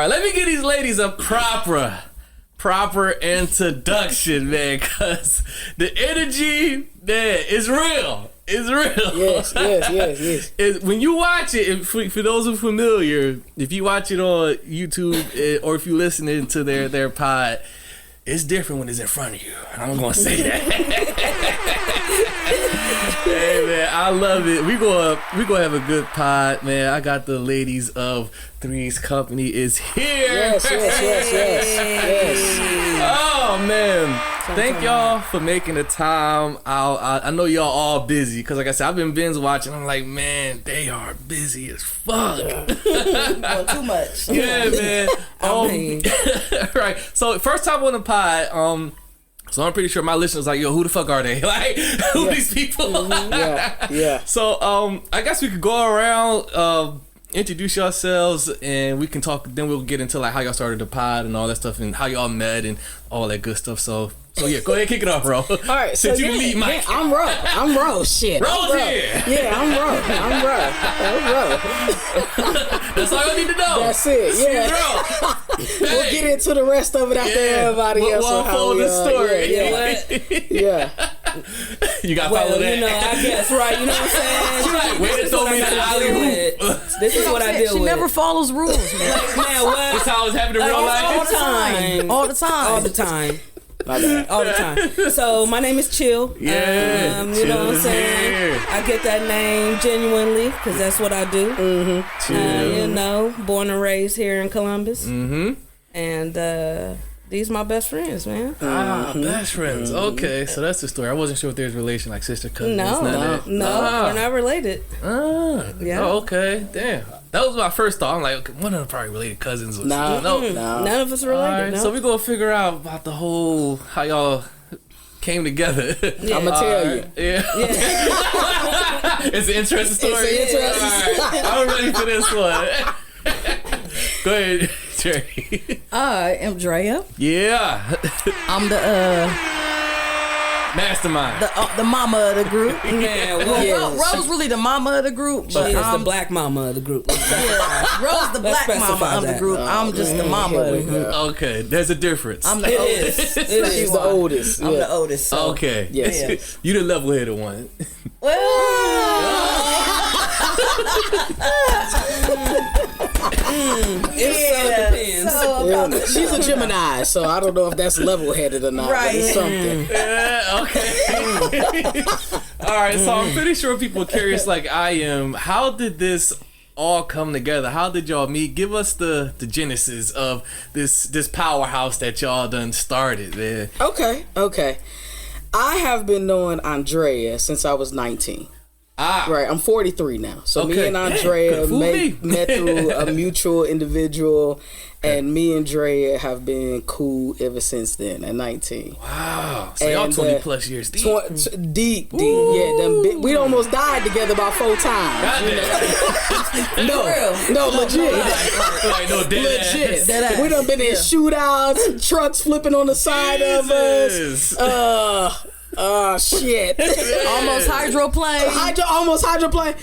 right, let me give these ladies a proper introduction, man, because the energy, man, is real. It's real. Yes. When you watch it, for those who are familiar, if you watch it on YouTube or if you listening to their pod, it's different when it's in front of you. I'm gonna say that. Hey man, I love it. We gonna have a good pod, man. I got the ladies of Three's Company is here. Yes. Oh man, thank y'all for making the time. I know y'all all busy because, like I said, I've been binge watching. I'm like, man, they are busy as fuck. Well, too much. Yeah, man. Right. So first time on the pod. So I'm pretty sure my listeners like, yo, who the fuck are they? Like, who are these people? Yeah. So I guess we could go around, introduce yourselves, and we can talk. Then we'll get into like how y'all started the pod and all that stuff, and how y'all met and all that good stuff. So yeah, go ahead, kick it off, bro. All right, Since you lead, Mike. I'm Ro. Shit. Ro's here. Yeah, I'm Ro. That's all you need to know. That's it. Yeah. We'll get into the rest of it after everybody else. We'll unfold the story. Yeah. You got to follow that. You know, I guess, right? You know what I'm saying? She's like, way to throw me the alley-oop. This is what I deal with. She never follows rules, man. Man, what? This how it's happening in real life. All the time. So my name is Chyl. Yeah, you know what I'm saying? here. I get that name genuinely because that's what I do. You know, born and raised here in Columbus. And these my best friends, man. Best friends. Okay, so that's the story. I wasn't sure if there's a relation like sister cousin. No, we're not related. Yeah. Oh, okay. Damn. That was my first thought. I'm like, okay, one of them probably related cousins. No. None of us related. All right, so we're gonna figure out about the whole how y'all came together. I'm gonna tell you. Yeah. It's an interesting story. It's an interesting story. I'm ready for this one. Go ahead, Dre. I am Drea. Yeah. I'm the mastermind. The mama of the group. Yeah, Rose really the mama of the group, but she is the black mama of the group. Rose the black mama of the group. I'm just the mama of the group. Okay, there's a difference. I'm the oldest. She's the oldest. I'm the oldest. So. Okay. Yes. You the level-headed one. She's a Gemini, so I don't know if that's level-headed or not. Right. But it's something. Okay. All right. So I'm pretty sure people are curious, like I am. How did this all come together? How did y'all meet? Give us the genesis of this powerhouse that y'all done started, man. Okay. I have been knowing Andrea since I was 19. Right, I'm 43 now. So me and Andrea met through a mutual individual, and me and Drea have been cool ever since then at 19. Wow. So y'all 20 plus years deep. Deep. Yeah, we almost died together about 4 times. No, legit. Like, no, legit. We done been in shootouts, trucks flipping on the side of us. Shit. Almost hydroplane. Almost hydroplane.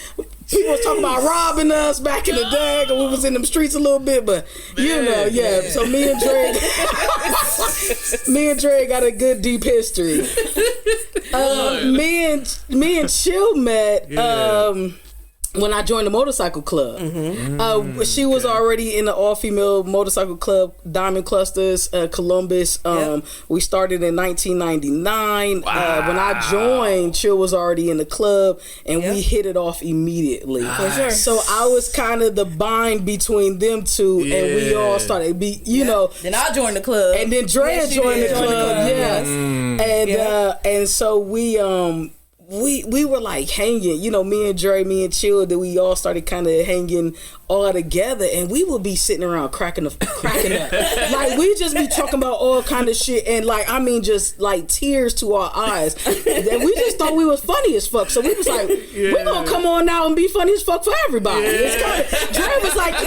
People was talking about robbing us back in the day, and we was in them streets a little bit, but you know, yeah. So me and Dre got a good deep history. Me and Chyl met when I joined the motorcycle club. She was already in the all-female motorcycle club, Diamond Clusters, Columbus. We started in 1999. Wow. When I joined, Chyl was already in the club, and we hit it off immediately. Nice. So I was kind of the bind between them two, and we all started, you know. Then I joined the club. And then Drea joined the club. And so we were like hanging, you know, me and Dre, me and Chyl, that we all started kind of hanging all together, and we would be sitting around cracking up. Like, we just be talking about all kind of shit, and like, I mean, just like tears to our eyes. And we just thought we was funny as fuck, so we was like, we're gonna come on now and be funny as fuck for everybody. Dre actually was like,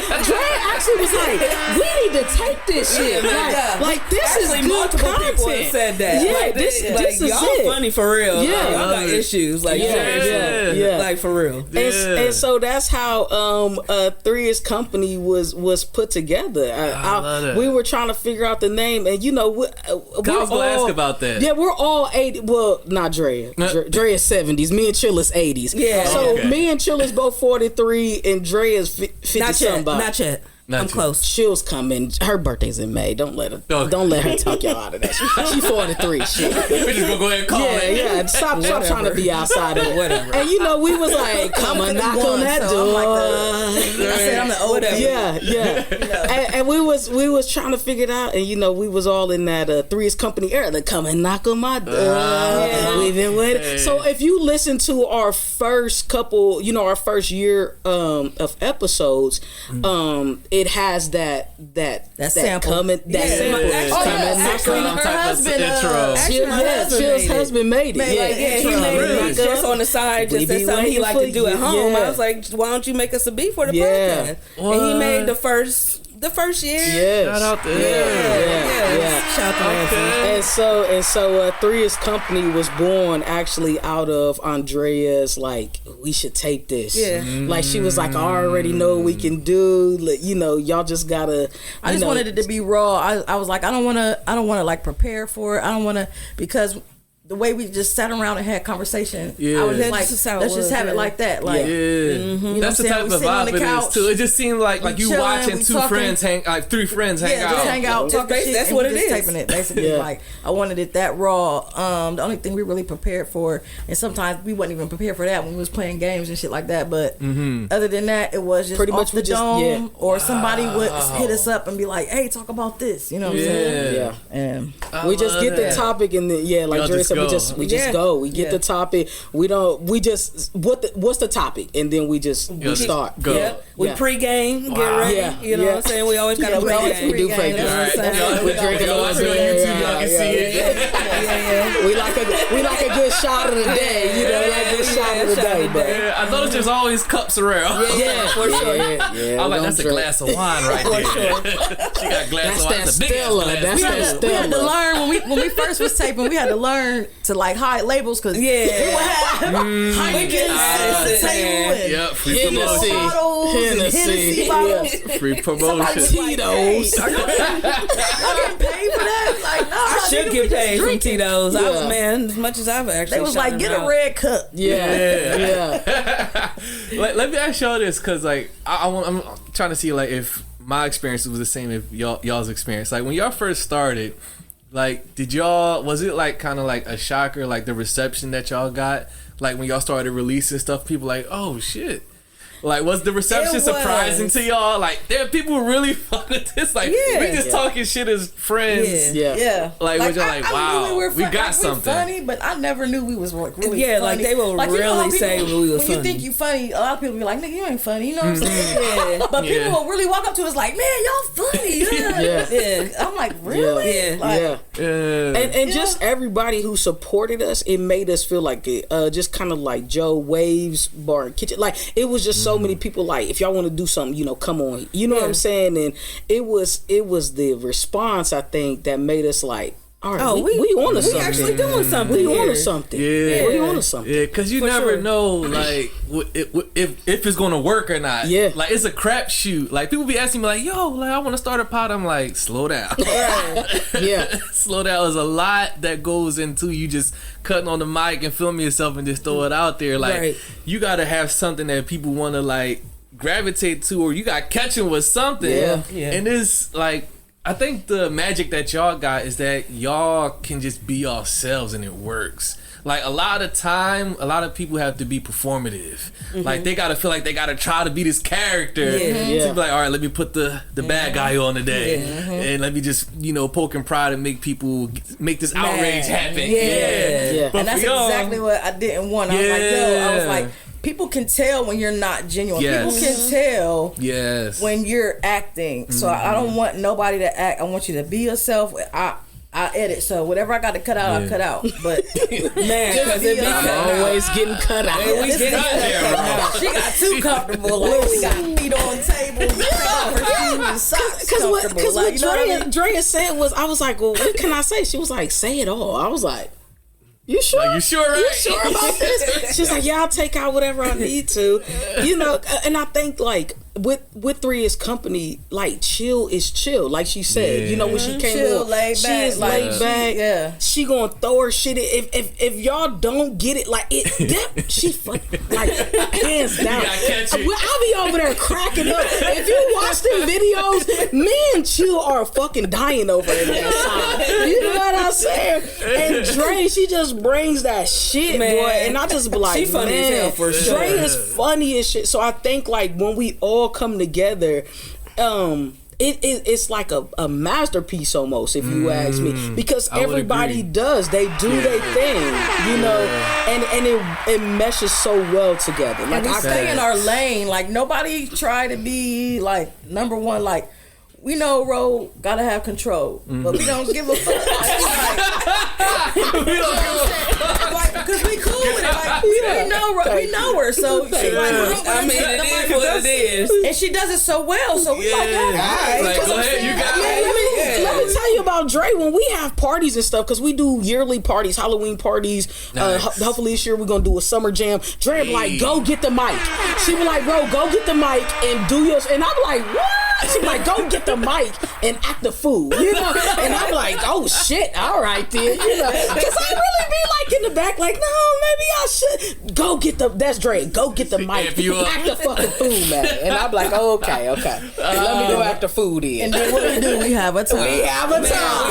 we need to take this shit. Like this actually, is good content. People have said that. Yeah, like, this like, is y'all it. funny for real. Yeah, like, y'all got issues. Like, yeah. like for real. And so that's how Three's Company was put together. I love that. We were trying to figure out the name, and you know, I was gonna ask about that. Yeah, we're all 80. Well, not Dre. Dre is 70s. Me and Chyl is 80s. Yeah. So okay. me and Chyl is both 43, and Dre is 50 somebody. Not yet. Not I'm yet. close. Chill's coming. Her birthday's in May. Don't let her. Okay. Don't let her talk y'all out of that. She 43. Shit. We just gonna go ahead and call it. Yeah. Stop trying to be outside of it. Whatever. And you know, we was like, come on, knock on that door. I said I'm the old. Yeah. And we was trying to figure it out, and you know, we was all in that Three's Company era. Like, come and knock on my door. We've been waiting. Hey. So if you listen to our first couple, you know, our first year of episodes, it has that sample. coming. That sample. Actually, Some her type of husband. intro. Chill's husband made it. He made Really? it just on the side, just We as be something he waiting liked for to do at you. home. Yeah. I was like, why don't you make us a beat for the Yeah. podcast? And he made the first year. Yes. Shout out to Yeah. Shout out to Nancy. And so Three's Company was born actually out of Andrea's like, we should tape this. Yeah. Like she was like, I already know what we can do. Like, you know, y'all just gotta. I just wanted it to be raw. I was like, I don't want to like prepare for it. I don't want to, because the way we just sat around and had conversation, Yeah. I was just That's like, just how it let's just was, have yeah. it like that. Like, Yeah, You know that's the what type I'm of saying? We sit on vibe the it is couch, too. It just seemed like we you chilling, watching we two talking. friends like three friends hang out. just hang out, talk That's- shit, that's and what we it just is. taping it. Basically, Yeah. like I wanted it that raw. The only thing we really prepared for, and sometimes we wasn't even prepared for that when we was playing games and shit like that. But other than that, it was just Pretty off much the we just- dome, yeah. or somebody would hit us up and be like, "Hey, talk about this." You know what I'm saying? Yeah. And We just love get the that. topic and then like Y'all Dre just said, go. we just Yeah. go. We get Yeah. the topic. What's the topic, and then we just just start. go. Yeah. We Yeah. pregame, get ready. Yeah. You know what I'm saying? We always got to we always pregame. We do pregame, pregame. you know what I'm Alright. saying? Y'all- We drinking y'all a watch it little on bit. YouTube, y'all can see it. We like a good shot of the day. You know, like a good shot of the day. But Yeah, I noticed there's always cups around. yeah, for sure. Yeah, I'm like, don't that's a drink. glass of wine right there. She got a glass That's of wine. that That's a big ass Stella. glass. That's that we had to Stella. learn when we first was taping. We had to learn to like hide labels because Yeah. we would have Heineken at the table and Yep, free Hennessy. promotion. bottles and Hennessy bottles. Free Somebody promotion. was like, hey, Tito's. are y'all getting paid for that? Like, no, I should get paid from Tito's. Tito's. I Yeah. was, man, as much as I've actually They was shot like, them get a out. red cup. Yeah. Let me ask y'all this, cause like I'm trying to see like if my experience was the same as y'all's experience. Like when y'all first started, like was it like kind of like a shocker, like the reception that y'all got, like when y'all started releasing stuff, people like, oh shit. Like, was the reception It surprising was. to y'all? Like, there are people who really fuck with this. Like, Yeah. we just talking shit as friends. Yeah. Yeah, Like, was y'all I like, wow, knew we got like, something. We're funny, but I never knew we was like really Yeah, like, funny. they will you know how really people- say we was when funny. you think you funny, a lot of people be like, nigga, you ain't funny. You know what I'm saying? Yeah. But people Yeah. will really walk up to us like, man, y'all funny. Yeah. Yeah. I'm like, really? Yeah. Like, Yeah. And Yeah. just everybody who supported us, it made us feel like it, just kind of like Joe Waves Bar and Kitchen. Like it was just so many people. Like if y'all want to do something, you know, come on. You know what I'm saying? And it was the response, I think, that made us like, all right, Oh, we on to something. actually doing something. We on here. to something. Yeah. We on to something. Yeah, because you For never sure. know, like, if it's going to work or not. Yeah. Like, it's a crapshoot. Like, people be asking me, like, yo, like, I want to start a pod. I'm like, slow down. Yeah. Slow down. There's a lot that goes into you just cutting on the mic and filming yourself and just throw it out there. Like, Right. you got to have something that people want to, like, gravitate to, or you got catching with something. Yeah. Yeah. And it's, like, I think the magic that y'all got is that y'all can just be yourselves and it works. Like a lot of time, a lot of people have to be performative. Like they gotta feel like they gotta try to be this character. Yeah. To be like, all right, let me put the bad guy on today, and let me just poke and prod and make people make this outrage happen. Yeah. But and that's for y'all, exactly what I didn't want. I was like, yo, I was like, people can tell when you're not genuine. Yes. People can tell yes, when you're acting. So I don't want nobody to act. I want you to be yourself. I edit, so whatever I got to cut out, I cut out. But Man, because it be I'm always getting cut out. we get she got too comfortable. Like she got feet on tables, her shoes and socks comfortable. Because Like, what you know what I mean? Drea said was, I was like, well, what can I say? She was like, say it all. I was like, you sure? Like, you sure, right? You sure about this? She's like, yeah, I'll take out whatever I need to. You know, and I think like with Three is company, like Chyl is chill. Like she said, you know, when she came Chill, on, laid she back, is like, laid back. yeah. She gonna throw her shit in. If y'all don't get it, like she like hands down. I'll be over there cracking up. If you watch the videos, me and Chyl are fucking dying over in that side. You know what I'm saying? And Dre, she just brings that shit, Man. boy. And I just be like, She funny as hell for sure. Dre is funny as shit. So I think like when we all come together, it's like a masterpiece almost, if you ask me, because everybody does. They do their thing, you know, and it meshes so well together. Like And we stay in our lane. Like nobody try to be like number one. Like we know Ro gotta have control, but we don't give a fuck. Like, because we cool with it. Like we know her, so she like. I mean, it is what it is. And she does it so well, so we like, yeah, all right. Like, go ahead, you got it. Let me tell you about Dre. When we have parties and stuff, because we do yearly parties, Halloween parties. Hopefully this year we're gonna do a summer jam. Dre be like, go get the mic. She be like, bro, go get the mic and do yours. And I'm like, what? She be like, go get the mic and act the fool, you know. And I'm like, oh shit, all right then, you know. Because I really be like in the back, like, no, maybe I should go get the. That's Dre. Go get the mic, act the fucking fool, man. And I'm like, oh, okay. Let me go act the fool then. And then what we do? We have a time. We have a time.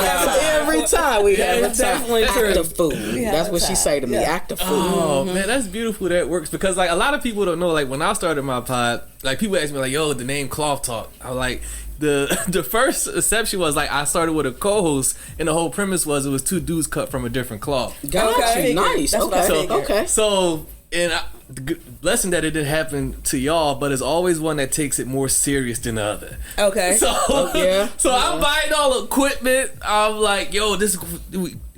Every time we have a time. Definitely true. Act the fool. That's what she say to me. Act the fool. Oh man, that's beautiful. That works because like a lot of people don't know. Like when I started my pod, like people ask me like, "Yo, the name Cloth Talk." I was like, the first exception was like I started with a co-host, and the whole premise was it was two dudes cut from a different cloth. Okay, nice. That's what I figured. Okay. So the good blessing that it didn't happen to y'all, but it's always one that takes it more serious than the other. Okay. So I'm buying all equipment. I'm like, yo,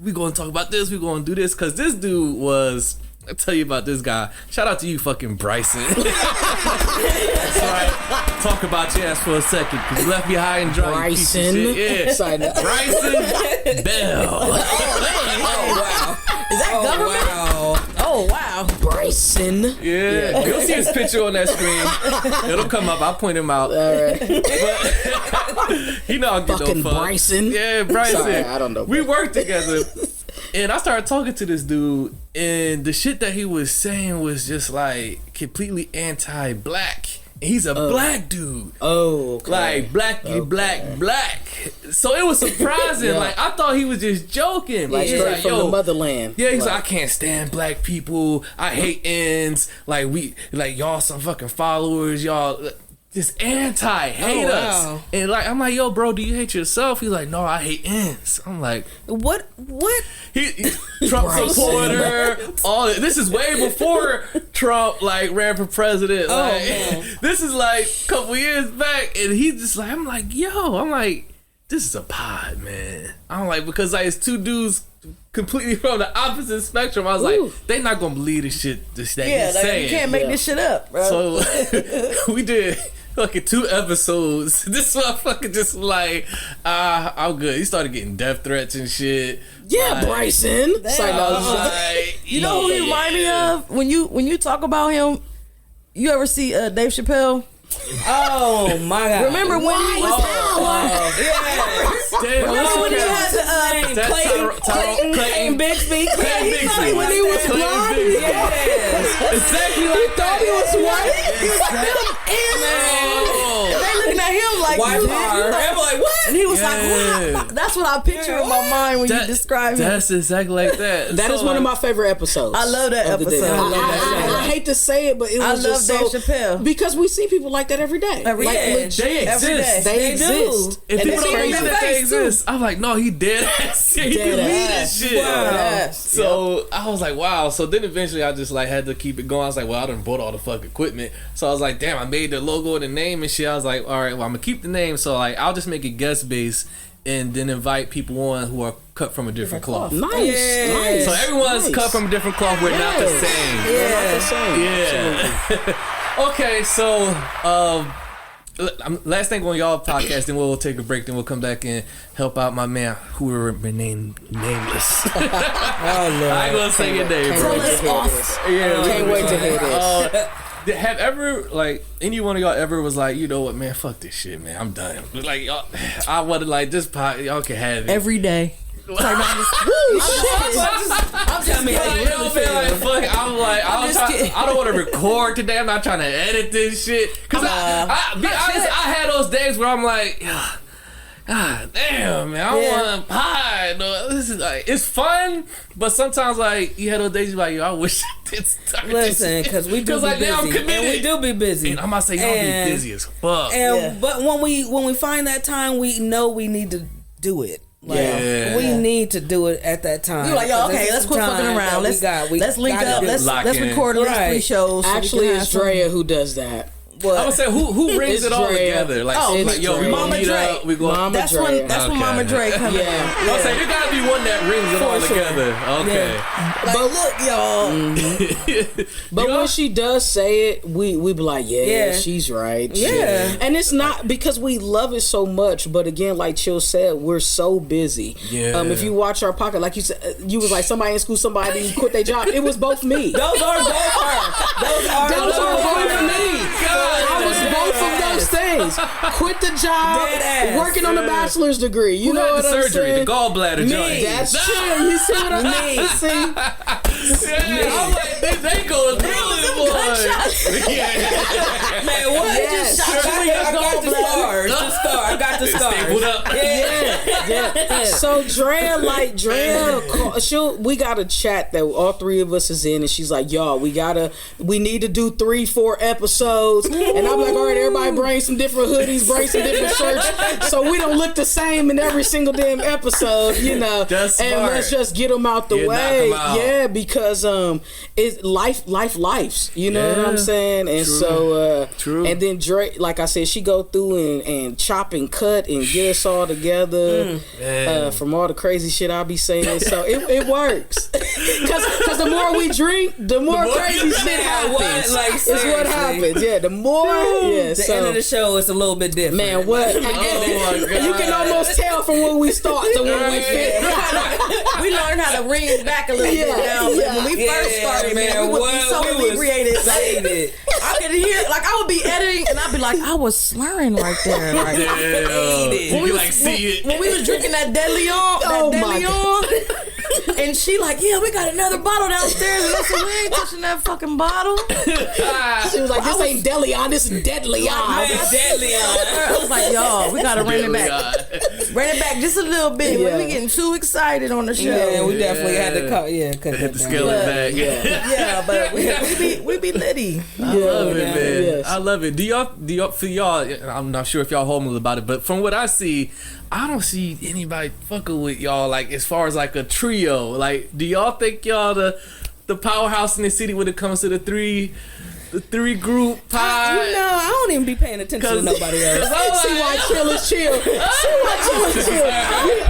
we gonna talk about this. We gonna do this because this dude was. I'll tell you about this guy. Shout out to you, fucking Bryson. That's right. Talk about your ass for a second because you left me high and dry. Bryson. Yeah. Bryson Bell. Oh wow. Is that government? Wow. Oh wow. Bryson. Yeah. You'll see his picture on that screen. It'll come up. I'll point him out. All right. But he know I'll get Fucking no fuck. Bryson. Yeah, Bryson. Sorry, I don't know. We worked together. And I started talking to this dude, and the shit that he was saying was just like completely anti-black. And he's a black dude. Oh, okay. Like black. So it was surprising. Yeah. Like I thought he was just joking. Like he's straight like, from yo, the motherland. yeah, he's Like, like, I can't stand black people. I hate ends. Like y'all some fucking followers. Y'all just hate us. Wow. And like I'm like, yo, bro, do you hate yourself? He's like, no, I hate ends. I'm like, What? he Trump supporter. All this is way before Trump like ran for president. Like, this is like a couple years back, and he's just like, I'm like, this is a pod, man. I'm like, because like it's two dudes completely from the opposite spectrum. I was like, they not gonna believe the shit that he's saying. You can't make this shit up, bro. So we did fucking 2 episodes. This motherfucker just like, I'm good. He started getting death threats and shit. Yeah, like, Bryson. It's like, like, You know who he remind me of when you talk about him? You ever see Dave Chappelle? Oh my God. Remember when he was damn, Remember when he had Clayton Bixby? when he was blind? Yes. exactly like thought he was white. He was they looking at him like, White dude, power. I'm like, what? and he was like, wow. That's what I picture in my mind when you describe him. That's exactly like that. That is one of my favorite episodes. I love that of the episode. day. I love that show. I hate to say it, but it was just Dave so Chappelle. because we see people like that every day. Every like, day. legit. They Every day. exist. They exist. If And people it's don't crazy. believe that they exist, I'm like, no, he dead ass. He Dead believe ass. this shit. Wow. Yes. So I was like, wow. So then eventually I just like had to keep it going. I was like, well, I done bought all the fucking equipment. So I was like, damn, I made the logo and the name and shit. I was like, all right, well, I'm gonna keep the name. So like, I'll just make it guest based and then invite people on who are cut from a different cloth. Nice. Yeah. Nice. So everyone's Nice. cut from a different cloth. We're not the same. We're not the same. Yeah. Okay, so last thing on y'all podcast, then we'll take a break, then we'll come back and help out my man who will remain nameless. Oh Lord. I ain't gonna say your name. Can't bro. wait to hear this. Yeah, Can't wait to hear this. have ever like any one of y'all ever was like, you know what, man, fuck this shit, man, I'm done. Like y'all, I wanted like this pot, y'all can have it every day. I'm telling me how you really feel. I'm like, I don't want to record today. I'm not trying to edit this shit. Cause I be honest, I had those days where I'm like, God damn, man, I want a pie. No, this is like, it's fun, but sometimes like you had those days you're like, yo, I wish I did start. Listen, because we do be like, busy, now I'm committed. and we do be busy. And I'm about to say y'all be busy as fuck. But when we find that time, we know we need to do it. Like, we need to do it at that time. You're like, yo, okay, let's quit fucking around. Let's link up. Let's record at least 3 shows. Actually, it's Drea who does that. What? I would say who brings it all together? Like, yo, we gonna meet up. We go. That's when Mama Dre comes in. I would say there gotta be one that rings it all together. Okay. Like, look, y'all. But when she does say it, we be like, yeah, she's right. Yeah. And it's not because we love it so much, but again, like Chyl said, we're so busy. Yeah. If you watch our pocket, like you said, you was like somebody in school, somebody quit their job. It was both me. Those are both her. Those are both me. I was both of those things. Quit the job, working on the bachelor's degree. You know what I'm surgery, saying? the gallbladder joint. That's true. You see what I mean? See? I'm like, they going really, boy. Man, what? Yes. I got the scars. Stapled up. Yeah. So Drea, we got a chat that all 3 of us is in, and she's like, y'all, we need to do 3-4 episodes. And I'm like, all right, everybody bring some different hoodies, bring some different shirts, so we don't look the same in every single damn episode, you know. That's smart. And let's just get them out the way. Yeah, because it's life's. You know what I'm saying? And so, and then Dre, like I said, she go through and chop and cut and get us all together from all the crazy shit I be saying. So it works. Because the more we drink, the more crazy shit happens. It's what happens. Yeah, the more. Yeah, the end of the show is a little bit different. Man, what? My God. You can almost tell from when we start to when we finish. We learned how to ring it back a little bit now. When we first started, man, we would be so inebriated. I could hear, like, I would be editing and I'd be like, I was slurring right there. Like, when we was drinking that Deadly On, and she like, yeah, we got another bottle downstairs, and I said, we ain't touching that fucking bottle. She was like, this ain't Deli On, this is Deadly On. Deadly On. I was like, y'all, we gotta rein it back. Rein it back just a little bit. Yeah. We getting too excited on the show. Yeah, we definitely had to cut. Had to scale it back. Yeah, but we be litty. I love it, man. Yes. I love it. Do y'all for y'all? I'm not sure if y'all homeless about it, but from what I see, I don't see anybody fucking with y'all like as far as like a trio. Like, do y'all think y'all the powerhouse in the city when it comes to the three group pie? I don't even be paying attention to nobody else. See why Chyl is chill. I don't be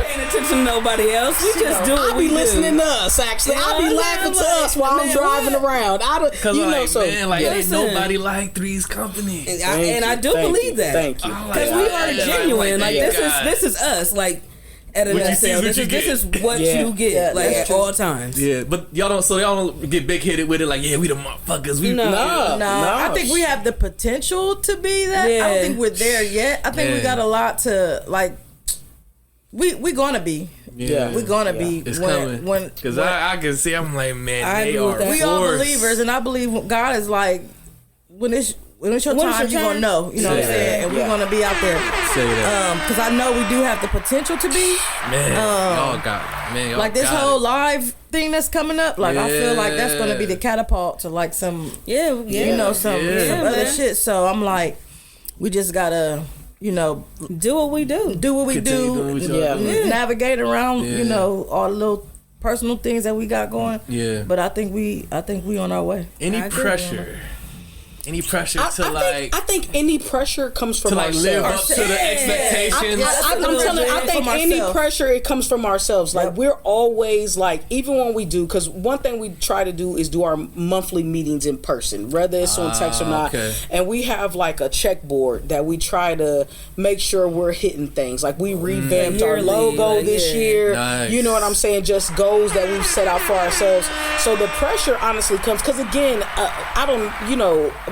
paying attention to nobody else. We just do what we do. I be listening to us, actually. I be laughing to us while I'm driving around. Ain't nobody like Three's Company. And I do believe that. Thank you. Because we are genuine. Like, this is us. Like, at an sale. This is what you get, like, at all times. Yeah, but y'all don't get big headed with it. Like, yeah, we the motherfuckers. No. I think we have the potential to be that. I don't think we're there yet. I think we got a lot to, like. We gonna be. Yeah, we're gonna be. It's coming. Because I can see. I'm like, man, they are. We are believers, and I believe God is like, when it's your time, you're gonna know. You know what I'm saying? And we're gonna be out there. Because I know we do have the potential to be. Man, y'all like this whole live thing that's coming up. Like, I feel like that's gonna be the catapult to like some some other shit. So I'm like, we just gotta, do what we do. Navigate around, all the little personal things that we got going. Yeah. But I think we on our way. Any pressure I think any pressure comes from ourselves. Live up to the expectations. I'm telling you, I think any pressure, it comes from ourselves. Like, we're always like, even when we do, because one thing we try to do is do our monthly meetings in person, whether it's on text or not. Okay. And we have like a checkboard that we try to make sure we're hitting things. Like, we revamped our logo this year. Nice. You know what I'm saying? Just goals that we've set out for ourselves. So the pressure honestly comes, because again, I don't,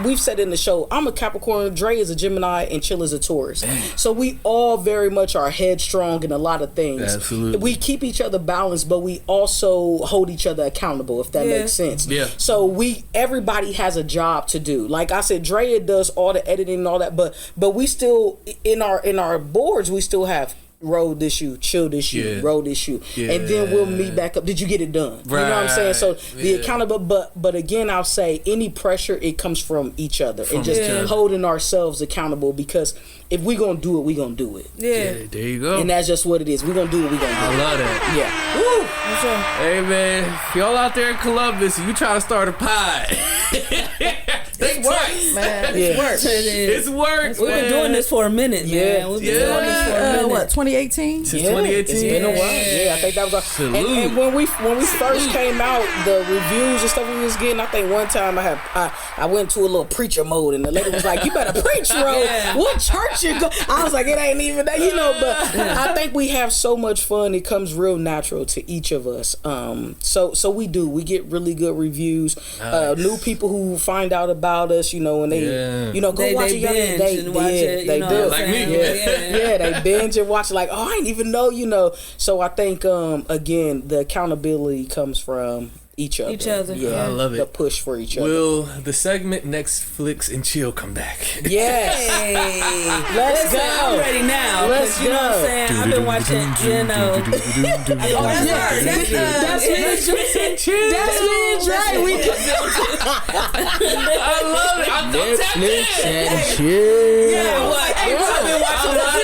we've said in the show, I'm a Capricorn, Dre is a Gemini, and Chyl is a Taurus. So we all very much are headstrong in a lot of things. Absolutely. We keep each other balanced, but we also hold each other accountable, if that makes sense. Yeah. So everybody has a job to do. Like I said, Dre does all the editing and all that, but we still in our boards we still have roll this you, chill this you, roll this you, and then we'll meet back up. Did you get it done? Right. You know what I'm saying? So the accountable, but again, I'll say any pressure, it comes from each other and just holding ourselves accountable, because if we gonna do it, we gonna do it. Yeah, there you go. And that's just what it is. We gonna do it. We gonna do it. I love that. Yeah. Woo. Hey man, if y'all out there in Columbus, you try to start a pod. It's work, man. It's work. It's work. We've been doing this for a minute, man. We've been doing this for a minute. What, 2018? Since 2018. It's been a while. Yeah, I think that was and when we first came out, the reviews and stuff we was getting, I think one time I went to a little preacher mode, and the lady was like, "You better preach, bro. What church you go?" I was like, "It ain't even that, you know." But I think we have so much fun. It comes real natural to each of us. So we get really good reviews. New people who find out about us, you know, and they go watch it. They do. Like me. Yeah, they binge and watch it like, oh, I didn't even know, you know. So I think again, the accountability comes from each other. Yeah, I love it. The push for each other. Will the segment Netflix and Chill come back? Yes. Hey, Let's go. I'm ready now. Let's you know go. what I'm saying? I've been watching, you know. That's me and Dre. That's me and Dre. I love it. Netflix and Chill. I've been watching a lot of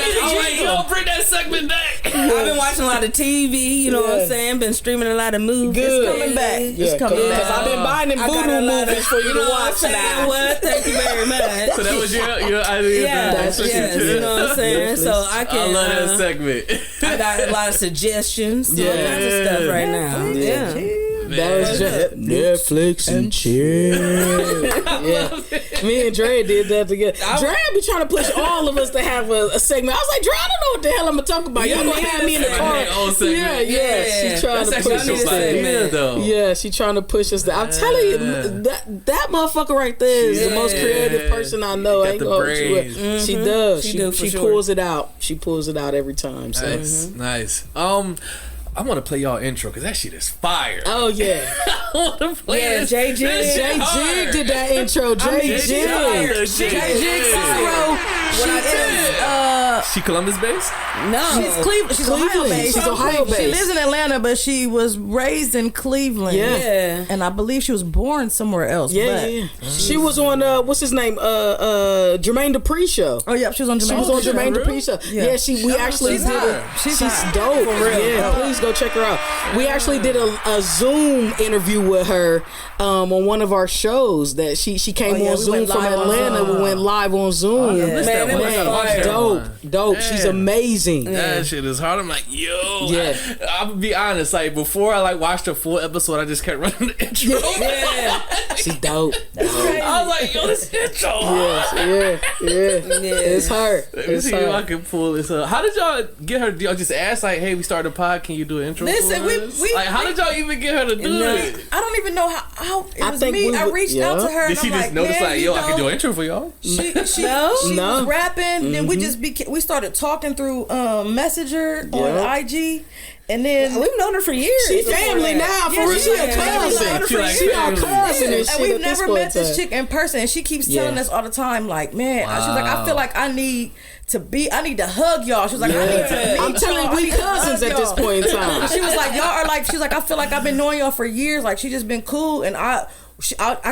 Yo, bring that segment back. I've been watching a lot of TV, you know what I'm saying? Been streaming a lot of movies. Good. It's coming back. It's coming back. Because I've been buying them voodoo movies for you to watch now. Well, thank you very much. So that was your idea. Yes, you know what I'm saying? So I I love that segment. I got a lot of suggestions, all kinds of stuff right now. Yeah. That was just Netflix and Chill. Yeah. Me and Dre did that together. Dre be trying to push all of us to have a segment. I was like, Dre, I don't know what the hell I'm gonna talk about. Y'all gonna have me in the car. Yeah. She's trying to push us there. Yeah, she's trying to push us there. I'm telling you, that motherfucker right there is the most creative person I know. I ain't gonna hold you up. She does. She pulls it out. She pulls it out every time. So. Nice. I want to play y'all intro because that shit is fire. Oh yeah. I want to play this. Jay Jig did that intro. Jay Jig. Cicero. She Columbus based? No, she's Cleveland. She's Ohio based. She's Ohio based. She lives in Atlanta, but she was raised in Cleveland. Yeah. And I believe she was born somewhere else. Yeah. She was on what's his name? Jermaine Dupri show. Oh yeah, she was on Jermaine Dupri show. Yeah, we actually did it. She's dope. For real. Yeah, please go check her out. We actually did a Zoom interview with her on one of our shows that she came on Zoom from Atlanta. We went live on Zoom. Dope. She's amazing. That shit is hard. I'm like, yo. Yeah. I'll be honest. Like before I watched the full episode, I just kept running the intro. Yeah. She's dope. I was like, yo, this intro. Yeah. It's hard. Let me see if I can pull this up. How did y'all get her? Y'all just ask like, hey, we started a pod. Can you do an intro? Listen, how did y'all even get her to do it? I don't even know how it was me. I reached out to her. Did she just notice like, yo, I can do an intro for y'all? She was rapping. Then we started talking through Messenger on IG. And then we've known her for years. She family now. For real, she a cousin. She our cousin and shit. And we've never met this chick in person. And she keeps telling us all the time, like, man, she's like, I feel like I need to hug y'all. She was like, I need to meet I'm telling you, we cousins at this point in time. She was like, y'all are like, she's like, I feel like I've been knowing y'all for years. Like, she just been cool, and I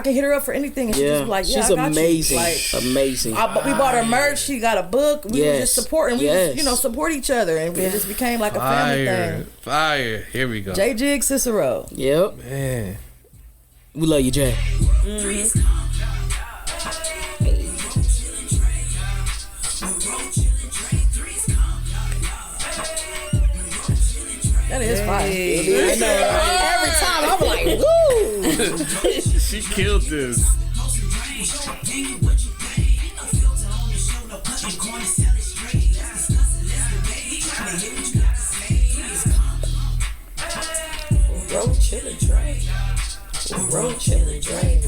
can hit her up for anything, and she just be like, yeah, she's I got amazing. You. Like, amazing. We bought her merch. She got a book. We were just supporting. We just, support each other, and it just became like a family thing. Fire. Here we go. J Jig Cicero. Yep. Man, we love you, Jay. That is fire. Every time I'm like, woo! She killed this. Roll, chill, and drink. Roll, chill, and drink.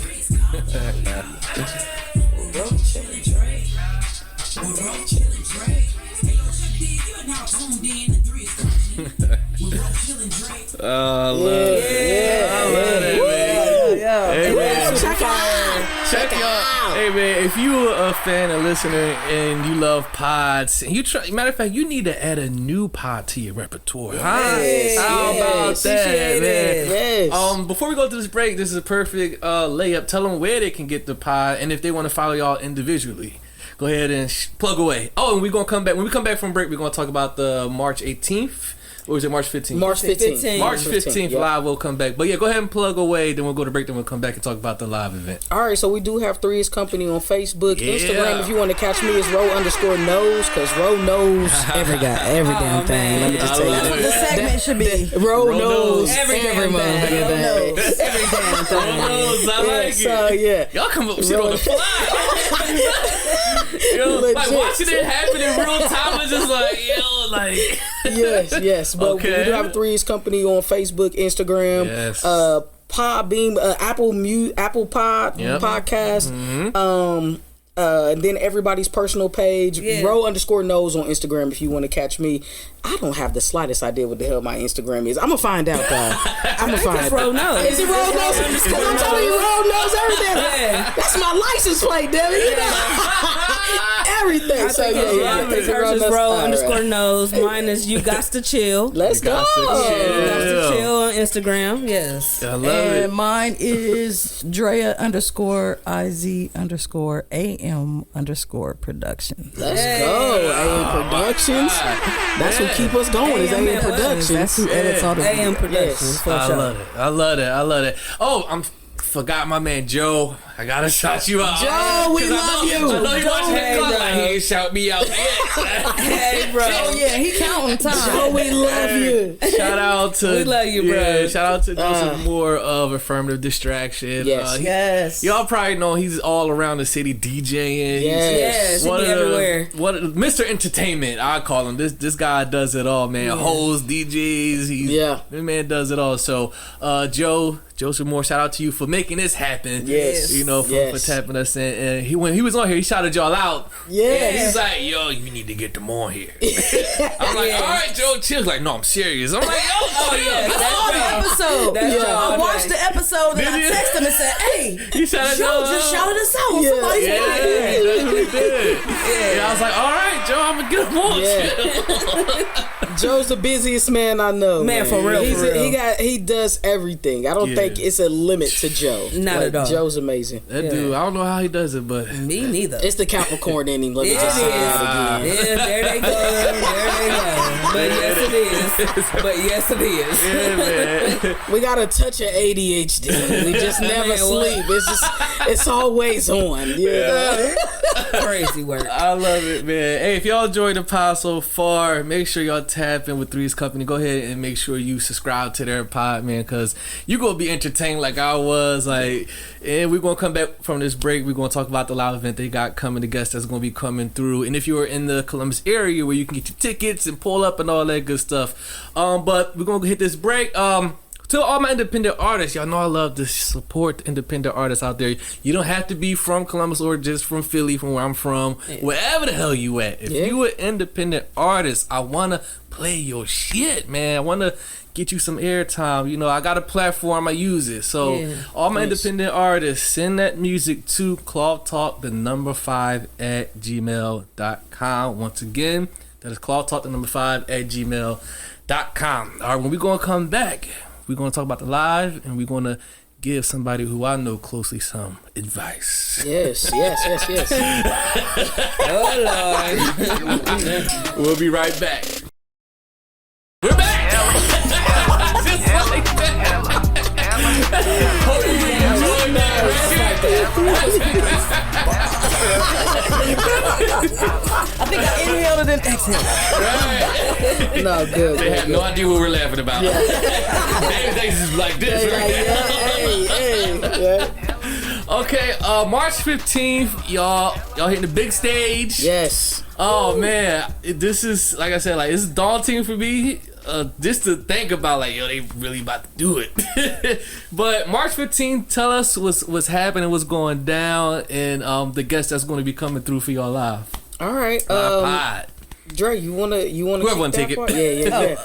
I love it, man. Hey, man. Check y'all. Hey, man, if you a fan and listener and you love pods, and matter of fact, you need to add a new pod to your repertoire. Huh? How about that, man? Yes. Before we go to this break, this is a perfect layup. Tell them where they can get the pod, and if they want to follow y'all individually. Go ahead and plug away. Oh, and we're going to come back. When we come back from break, we're going to talk about the March 18th. Or was it March 15th? March 15th. March 15th live will come back. But yeah, go ahead and plug away. Then we'll go to break. Then we'll come back and talk about the live event. All right, so we do have Three's Company on Facebook. Instagram, if you want to catch me, is Ro_knows, because Ro knows every damn thing. Let me just tell you. The segment should be Ro knows every damn thing. Every damn thing. Ro knows. I like it. So, yeah. Y'all come up with shit on the fly. Yo, like watching it happen in real time is just like, yo, like. Yes. But we do have Three's Company on Facebook, Instagram, Podbeam, Apple Podcast, and then everybody's personal page, Ro_knows on Instagram if you want to catch me. I don't have the slightest idea what the hell my Instagram is. I'm gonna find out, guys. I'm gonna find out. Ro knows. Is it Ro knows? Because I'm telling you, Ro knows everything. Yeah. That's my license plate, damn it. You know? Everything. I think hers is Ro_knows. Mine is You Gots to Chill. Let's go. You Gots to Chill on Instagram. Yes. I love it. And mine is Drea_IZ_AM_production. Let's go. AM Productions. That's what keep us going. Is AM Productions. That's who edits all the AM Productions. I love it. Oh, forgot my man Joe. I gotta shout you out. Joe, we love you. I know you watch Head Club. Like, he ain't shout me out yet. Hey, bro. Yeah, he counting time. Joe, we love you. Shout out to we love you, bro. Yeah, shout out to Joseph Moore of Affirmative Distraction. Yes. Yes. Y'all probably know he's all around the city DJing. Yes. He be everywhere. Mr. Entertainment, I call him. This guy does it all, man. Hoes, DJs. This man does it all. So, Joseph Moore, shout out to you for making this happen. Yes. You know, for tapping us in. And when he was on here, he shouted y'all out. Yeah. He's like, yo, you need to get them on here. I'm like, all right, Joe, chill. Like, no, I'm serious. I'm like, yo, I saw the episode. I watched the episode and I texted him and said, hey, Joe just shouted us out. Somebody's that's what he did. I was like, all right, Joe, I'm going to get him on. Joe's the busiest man I know. Man, for real. He does everything. I don't think it's a limit to Joe. Not at all. Joe's amazing. That dude, I don't know how he does it, but me neither. It's the Capricorn in him. Let me just say that again. Yeah, there they go. But yes, it is. Yeah, man. We got a touch of ADHD. We just never sleep. It's always on. Yeah. Crazy work. I love it, man. Hey, if y'all enjoyed the pod so far, make sure y'all tap in with Three's Company. Go ahead and make sure you subscribe to their pod, man, because you gonna be entertained like I was. Like, and we're gonna come back from this break. We're gonna talk about the live event they got coming, the guests that's gonna be coming through, and if you're in the Columbus area where you can get your tickets and pull up and all that good stuff. But we're gonna hit this break. To all my independent artists, y'all know I love to support independent artists out there. You don't have to be from Columbus or just from Philly, from where I'm from, wherever the hell you at. If you an independent artist, I want to play your shit, man. I want to get you some airtime. You know, I got a platform, I use it. So all my independent artists, send that music to clawtalk5@gmail.com. Once again, that is clawtalk5@gmail.com. All right, when we going to come back, we're going to talk about the live, and we're going to give somebody who I know closely some advice. Yes. Oh, Lord. We'll be right back. We're back! Just like that. Hope you enjoyed that. I think I inhaled and then exhaled. Right. No, good. They have no idea what we're laughing about. They just like this, right? Okay, March 15th, y'all hitting the big stage. Yes. Oh man, this is, like I said, like, it's daunting for me. just to think about, like, yo, they really about to do it. But March 15th, tell us what's happening, what's going down, and the guest that's going to be coming through for y'all live. All right. Pod. Dre, you wanna whoever wanna take it. Yeah.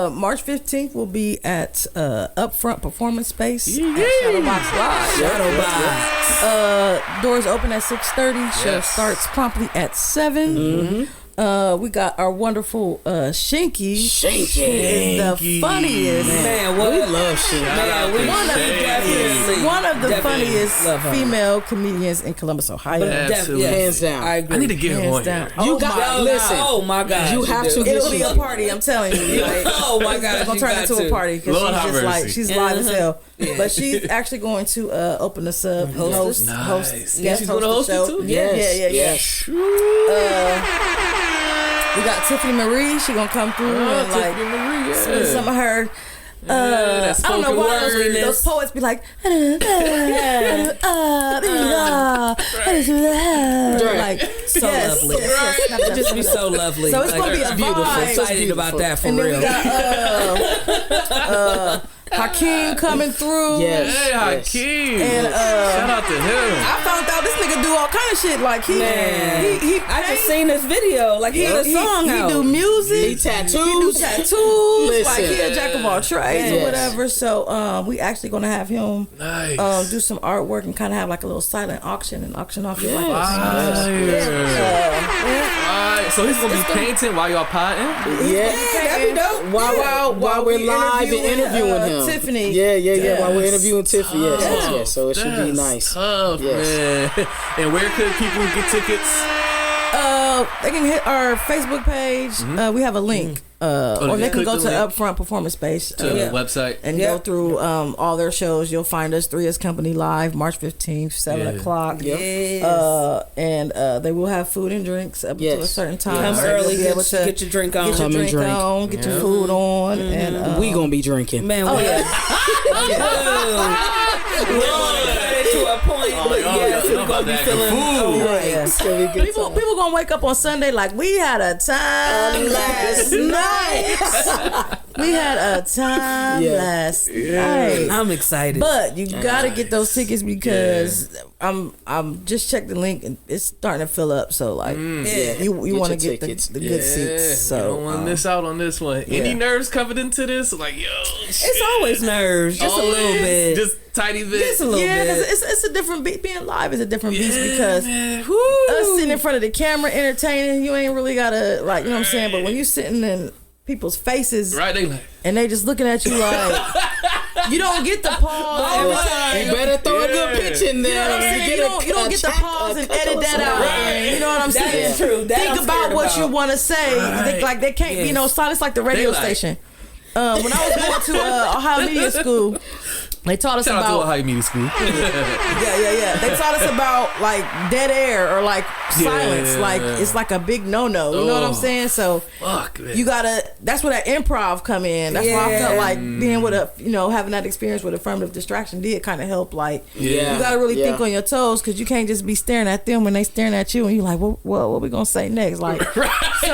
March 15th will be at Upfront Performance Space at Shadowbox Live. Doors open at 6:30. Show starts promptly at 7. We got our wonderful Shinky. Shinky is the funniest. Man, we love Shinky. One of the funniest female comedians in Columbus, Ohio. Absolutely. Hands down. I agree. I need to get her on here. You got listen. Oh my God. You have to. It'll be a party, I'm telling you. Like, oh my God. It's gonna turn into a party because Lord she's have just like mercy. she's live as hell. But she's actually going to open us up, host, Nice. guest She's host gonna host the it show. too? Yes. We got Tiffany Marie. She gonna come through and like Tiffany Marie, spit some of her. that I don't know spoken why word. those poets be like, like So lovely. It just be so lovely. So it's gonna be a beautiful. vibe. So Excited about that for And then real. we got Hakeem coming through. Yes. Hey, Hakeem. And shout out to him. I found out this nigga do all kind of shit. Like he I just seen this video. Like he had a song out. He do music. He tattoos. He do tattoos. Listen. Like he a jack of all trades or Yes. whatever. So we actually gonna have him Nice. do some artwork and kind of have like a little silent auction and auction off his like Alright, so he's gonna be painting while y'all potting? that'd be dope. While we're live and interviewing him. Tiffany. Yeah. While we're interviewing Tiffany. Yes. So it should be That's nice. tough, man. And where could people get tickets? They can hit our Facebook page. We have a link. Or they can click go the to link. Upfront Performance Space To the website. and go through all their shows. You'll find us 3S Company Live March 15th, 7 o'clock. And they will have food and drinks up to a certain time. Come So early, you'll be able to get your drink on. get your drink on, get your food on, and We gonna be drinking. Man, oh yeah. to a point, but yes, we're gonna be feeling People gonna wake up on Sunday like we had a time last night. We had a time last night. I'm excited. But you gotta get those tickets because I'm just checked the link and it's starting to fill up. So like you want to get the good seats. So you don't want to miss out on this one. Any nerves coming into this? Like, yo, it's always nerves, just a little bit, just tiny bit. just a little bit. it's a different beat. Being live is a different beast because us sitting in front of the camera entertaining, you ain't really gotta like, you know what I'm saying. But when you sitting in people's faces, Right, they like, and they just looking at you like you don't get the pause every time. You better throw a good pitch in there. You know what I'm saying? You don't get the pause and edit that out. You know what I'm saying? That is true. That Think I'm about scared what you want to say. Right. Like they can't be no silence like the radio They like- station. When I was going to Ohio Media School, they taught us shout out to about Ohio Media School. yeah. They taught us about like dead air or like silence. Like it's like a big no-no. You know what I'm saying? So Fuck, man. you gotta. That's where that improv come in. That's why I felt like being with having that experience with affirmative distraction did kind of help. Like you gotta really think on your toes because you can't just be staring at them when they staring at you and you're like, what we gonna say next? Like, so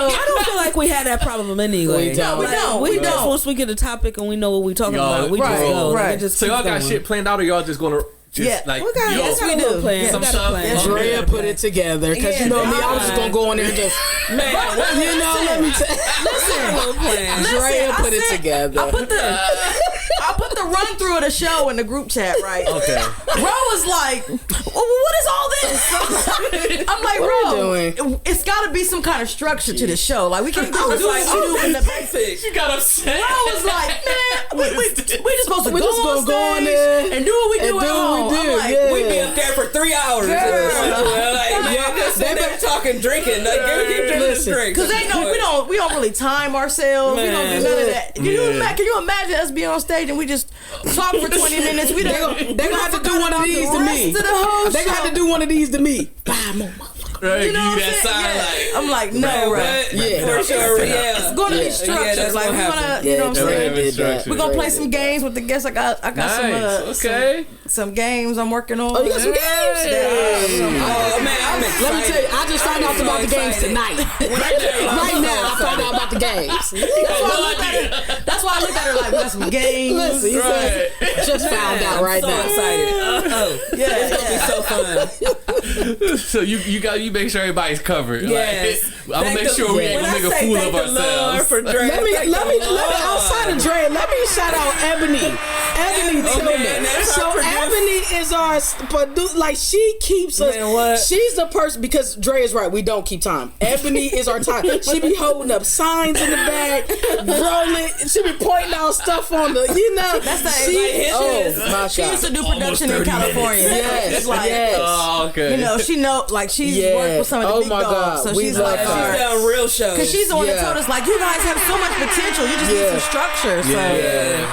I don't feel like we had that problem anyway. We don't. We don't. Once we get a topic and we know what we're talking about, we just go. Right. It just So y'all keeps got going. shit planned out, or y'all just gonna just like Yes, we do. some stuff. Drea put it together because you know me, I was just gonna go on there and just let me tell Drea put it together. I put the run through of the show in the group chat, right? Okay. Ro was like, what is all this? I'm like, Ro, it's got to be some kind of structure to the show. Like, we can't just do what we do in the basics. She got upset. Ro was like, man, we just supposed to We go just on gonna go on stage there and do what we do at home. I'm like, We be up there for 3 hours. They been talking, drinking. Like, keep drinking this drink. Because they know we don't really time ourselves. We don't do none of that. Can you imagine us being on stage and we just talk for 20 minutes? They're gonna have to do one of these to me. They're gonna have to do one of these to me. 5 more motherfuckers. Right, you know give you what that I'm saying? sign, I'm like, no, right? Yeah, For sure. Yeah. It's going to be structured. that's Like, what we're happened. gonna, you know what I'm saying? Structured. We're gonna play some games with the guests. I got Nice. Okay. some games I'm working on. Oh, you got some games? Oh man, I'm excited. Let me tell you, I just found out about the games tonight. Right now, I found out about the games. That's why I looked at her like, we got some games. Listen, he said, just found out right so now. excited. Yeah, It's gonna be so fun. So you make sure everybody's covered. Yes. Like, I'm gonna make sure we ain't gonna make a fool of ourselves. For Dre, Let me outside of Dre, let me shout out Ebony. Ebony Tillman. that's So our producer. Ebony is our like she keeps us. Man, what? She's the person because Dre is right. We don't keep time. Ebony is our time. She be holding up signs in the back, rolling. She be pointing out stuff on the. That's the my she used God. to do production in California. Yes, It's like, yes. Oh, okay. she she's Yes. worked with some of the Oh big my dogs. God. So We she's love like, her. She's done real shows. because she's the one that Yeah. told us like, you guys have so much potential. You just need some structure. So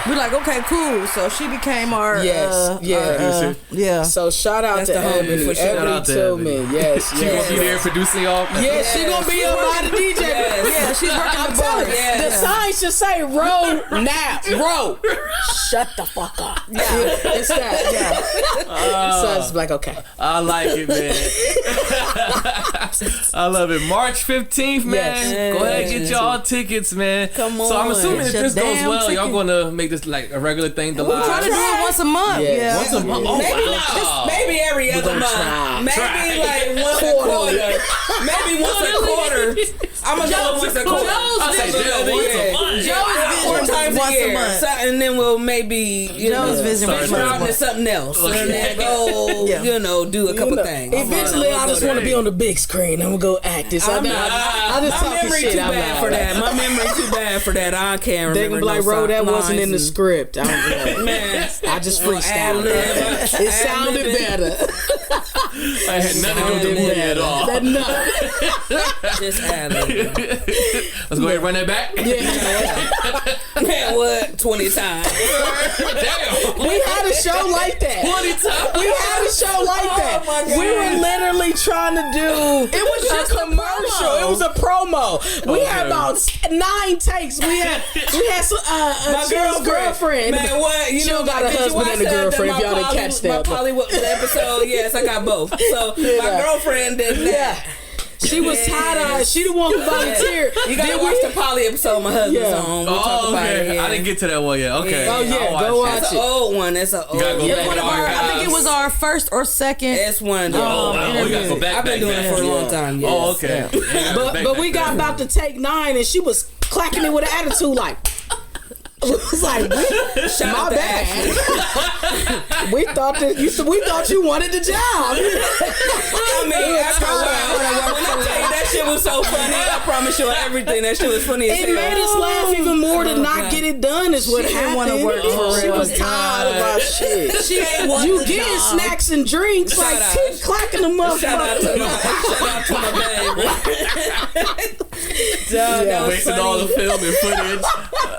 we're like, okay, cool. So she became our yeah. So shout out That's to the homie Ebony. for sure. Shout Ebony out to Tillman. Yes, She gonna be there producing y'all. Yeah, she gonna be up by the DJ. Yeah, she's working I'm the telling board. you, the sign should say "roll now, roll." Shut the fuck up. Yeah, it's that. Yeah. So it's like okay. I like it, man. I love it. March 15th, man. Yes. Go ahead and get y'all tickets, man. Come So I'm on. assuming if Get this your goes damn well, y'all ticket. gonna make this like a regular thing. The We're trying to do live. it once a month. Yes. Yeah. Once a month. Oh, Maybe wow. not. Just maybe every other gonna month. try. Maybe like once a quarter. Maybe once a quarter. I'm gonna go once a quarter. I say damn, once a month. Joe's Four vision times a once year. a month. So, and then we'll maybe Joe's vision Sorry, was sorry. drop into something else, and then go do a couple things. Eventually, I just want to be on the big screen. I'm gonna go act this. I just My talking memory shit too out bad loud. for that. My memory too bad for that. I can't They remember. gonna be like, "Bro, that wasn't in the script." script." I'm Man, I just freestyled. ad-lib. It sounded better. I had nothing to do with the movie at all. That nut. just ad-lib. Let's go ahead and run that back. Man, what? 20 times. Damn. We had a show like that. 20 times. We had a show like that. my God. We were literally trying to do. It was just a commercial. It was a promo. We had about 9 takes. We had some Chill's girlfriend. Man, what? You Chill know, got a did you husband watch and a that- girlfriend. my If y'all didn't Polly- catch that. My Hollywood episode, yes, I got both. So my girlfriend did that. She was tied-eyed. She the one who volunteered. You gotta Did watch we? the Polly episode my husband's Yeah. on. We'll talk Oh, about it. okay. Yeah. I didn't get to that one yet. Okay. Oh, yeah. I'll Go watch That's it. an old one. That's an old gotta go one. back It's one of our, I think it was our first or second. It's one of those. Oh, wow. We gotta go back. I've been doing it for a long time. Yes. Oh, okay. Yeah, But we got about to take 9, and she was clacking it with an attitude like. It was like, Shout my out to bad. Ashley. we thought you wanted the job. I mean, after a while, when I tell you that shit was so funny, I promise you everything. That shit was funny as It hell. made us laugh even more to not get it done is what She didn't happened. wanna work for She real. was tired of our shit. She ain't want You the getting job. snacks and drinks, Shout like out. keep clacking them up. Shout out to my baby. Dog, that was wasting funny. all the film and footage.